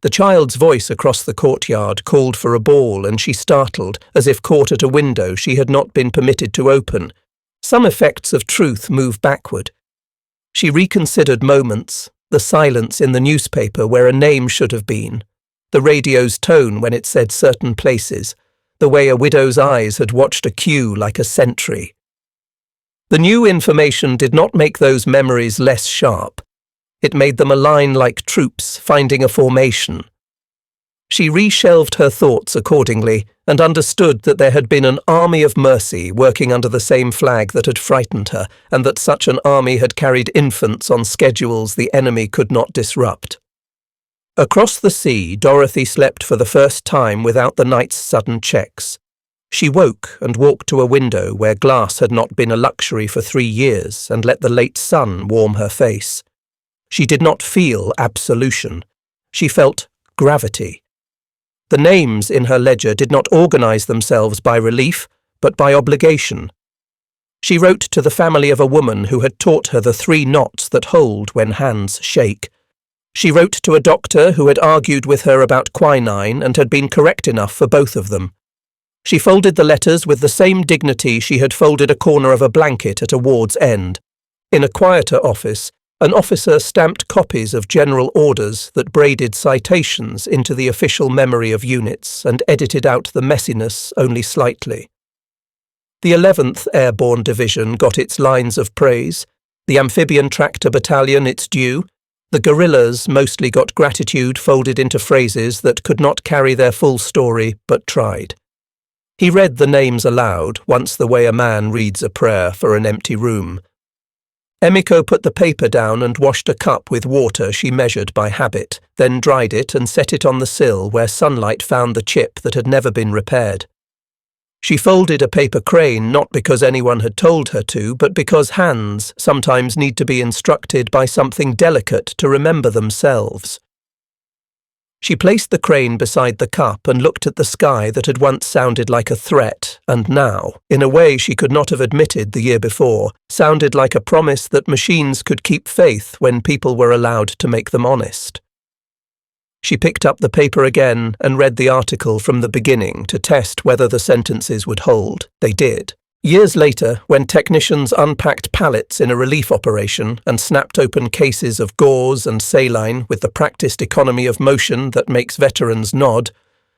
The child's voice across the courtyard called for a ball, and she startled, as if caught at a window she had not been permitted to open. Some effects of truth move backward. She reconsidered moments, the silence in the newspaper where a name should have been, the radio's tone when it said certain places, the way a widow's eyes had watched a queue like a sentry. The new information did not make those memories less sharp. It made them align like troops finding a formation. She reshelved her thoughts accordingly and understood that there had been an army of mercy working under the same flag that had frightened her, and that such an army had carried infants on schedules the enemy could not disrupt. Across the sea, Dorothy slept for the first time without the night's sudden checks. She woke and walked to a window where glass had not been a luxury for 3 years and let the late sun warm her face. She did not feel absolution. She felt gravity. The names in her ledger did not organize themselves by relief, but by obligation. She wrote to the family of a woman who had taught her the 3 knots that hold when hands shake. She wrote to a doctor who had argued with her about quinine and had been correct enough for both of them. She folded the letters with the same dignity she had folded a corner of a blanket at a ward's end. In a quieter office, an officer stamped copies of general orders that braided citations into the official memory of units and edited out the messiness only slightly. The 11th Airborne Division got its lines of praise, the Amphibian Tractor Battalion its due, the guerrillas mostly got gratitude folded into phrases that could not carry their full story but tried. He read the names aloud, once the way a man reads a prayer for an empty room. Emiko put the paper down and washed a cup with water she measured by habit, then dried it and set it on the sill where sunlight found the chip that had never been repaired. She folded a paper crane not because anyone had told her to, but because hands sometimes need to be instructed by something delicate to remember themselves. She placed the crane beside the cup and looked at the sky that had once sounded like a threat, and now, in a way she could not have admitted the year before, sounded like a promise that machines could keep faith when people were allowed to make them honest. She picked up the paper again and read the article from the beginning to test whether the sentences would hold. They did. Years later, when technicians unpacked pallets in a relief operation and snapped open cases of gauze and saline with the practiced economy of motion that makes veterans nod,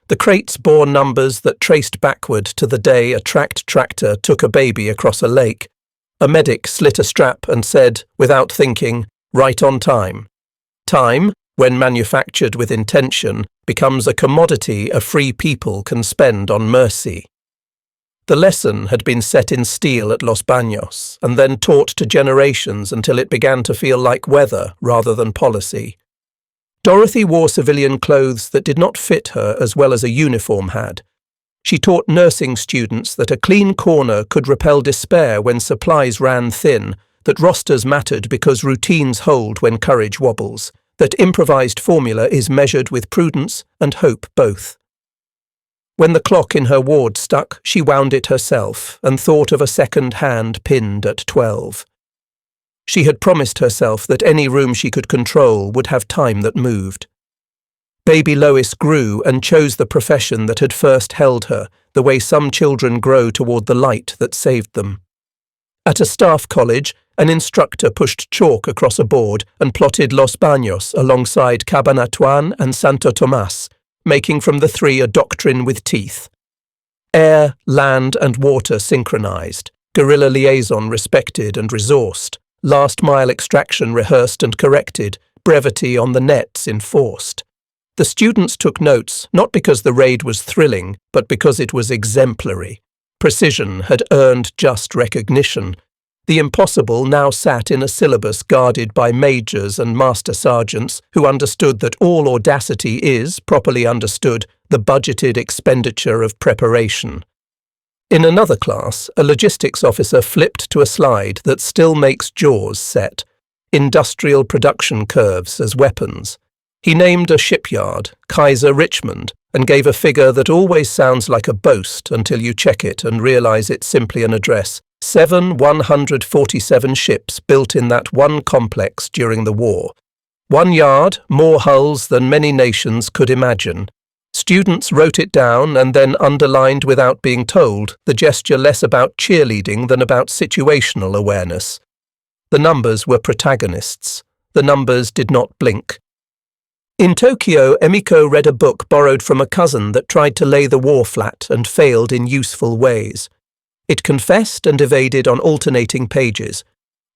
the crates bore numbers that traced backward to the day a tracked tractor took a baby across a lake. A medic slit a strap and said, without thinking, "Right on time." Time, when manufactured with intention, becomes a commodity a free people can spend on mercy. The lesson had been set in steel at Los Baños and then taught to generations until it began to feel like weather rather than policy. Dorothy wore civilian clothes that did not fit her as well as a uniform had. She taught nursing students that a clean corner could repel despair when supplies ran thin, that rosters mattered because routines hold when courage wobbles, that improvised formula is measured with prudence and hope both. When the clock in her ward stuck, she wound it herself and thought of a second hand pinned at 12. She had promised herself that any room she could control would have time that moved. Baby Lois grew and chose the profession that had first held her, the way some children grow toward the light that saved them. At a staff college, an instructor pushed chalk across a board and plotted Los Baños alongside Cabanatuan and Santo Tomas, making from the 3 a doctrine with teeth. Air, land and water synchronized, guerrilla liaison respected and resourced, last-mile extraction rehearsed and corrected, brevity on the nets enforced. The students took notes not because the raid was thrilling, but because it was exemplary. Precision had earned just recognition. The impossible now sat in a syllabus guarded by majors and master sergeants who understood that all audacity is, properly understood, the budgeted expenditure of preparation. In another class, a logistics officer flipped to a slide that still makes jaws set, industrial production curves as weapons. He named a shipyard, Kaiser Richmond, and gave a figure that always sounds like a boast until you check it and realize it's simply an address. 147 ships built in that one complex during the war. 1 yard, more hulls than many nations could imagine. Students wrote it down and then underlined without being told, the gesture less about cheerleading than about situational awareness. The numbers were protagonists. The numbers did not blink. In Tokyo, Emiko read a book borrowed from a cousin that tried to lay the war flat and failed in useful ways. It confessed and evaded on alternating pages.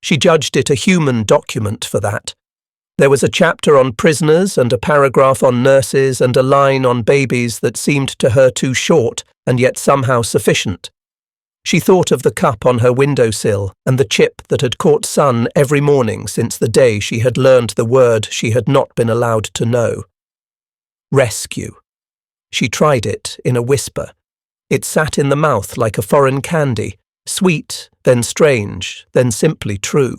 She judged it a human document for that. There was a chapter on prisoners and a paragraph on nurses and a line on babies that seemed to her too short and yet somehow sufficient. She thought of the cup on her windowsill and the chip that had caught sun every morning since the day she had learned the word she had not been allowed to know. Rescue. She tried it in a whisper. It sat in the mouth like a foreign candy, sweet, then strange, then simply true.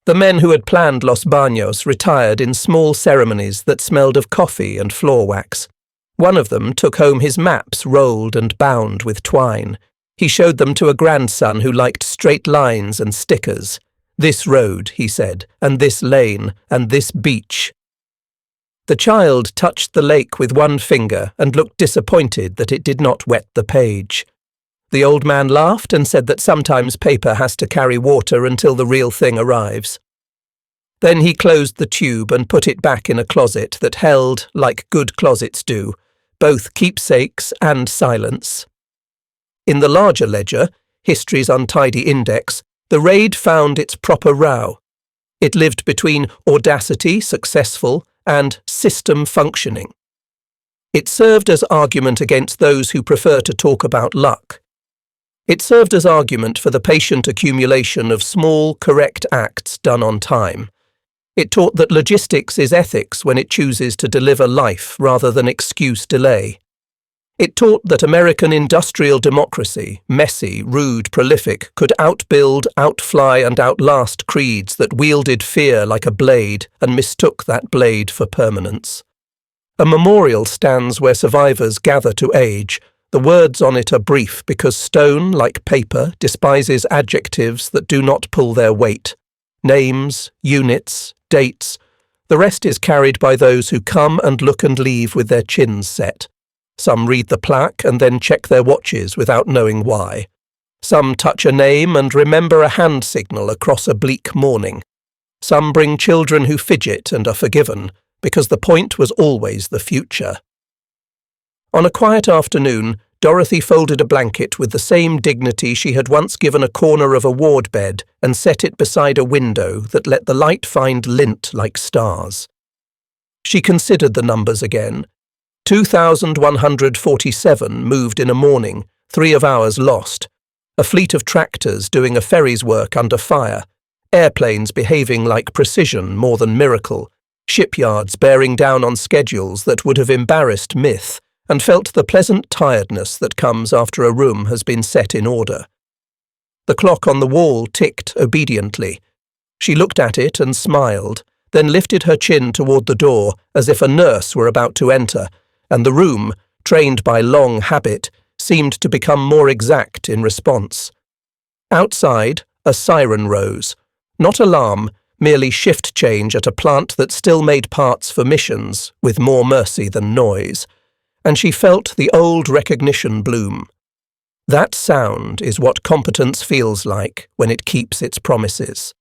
The men who had planned Los Baños retired in small ceremonies that smelled of coffee and floor wax. One of them took home his maps rolled and bound with twine. He showed them to a grandson who liked straight lines and stickers. This road, he said, and this lane, and this beach. The child touched the lake with one finger and looked disappointed that it did not wet the page. The old man laughed and said that sometimes paper has to carry water until the real thing arrives. Then he closed the tube and put it back in a closet that held, like good closets do, both keepsakes and silence. In the larger ledger, History's untidy index, the raid found its proper row. It lived between audacity, successful, and system functioning. It served as argument against those who prefer to talk about luck. It served as argument for the patient accumulation of small, correct acts done on time. It taught that logistics is ethics when it chooses to deliver life rather than excuse delay. It taught that American industrial democracy, messy, rude, prolific, could outbuild, outfly and outlast creeds that wielded fear like a blade and mistook that blade for permanence. A memorial stands where survivors gather to age. The words on it are brief because stone, like paper, despises adjectives that do not pull their weight. Names, units, dates. The rest is carried by those who come and look and leave with their chins set. Some read the plaque and then check their watches without knowing why. Some touch a name and remember a hand signal across a bleak morning. Some bring children who fidget and are forgiven, because the point was always the future. On a quiet afternoon, Dorothy folded a blanket with the same dignity she had once given a corner of a ward bed and set it beside a window that let the light find lint like stars. She considered the numbers again. 2,147 moved in a morning, 3 of ours lost. A fleet of tractors doing a ferry's work under fire. Airplanes behaving like precision more than miracle. Shipyards bearing down on schedules that would have embarrassed myth, and felt the pleasant tiredness that comes after a room has been set in order. The clock on the wall ticked obediently. She looked at it and smiled, then lifted her chin toward the door as if a nurse were about to enter, and the room, trained by long habit, seemed to become more exact in response. Outside, a siren rose. Not alarm, merely shift change at a plant that still made parts for missions, with more mercy than noise. And she felt the old recognition bloom. That sound is what competence feels like when it keeps its promises.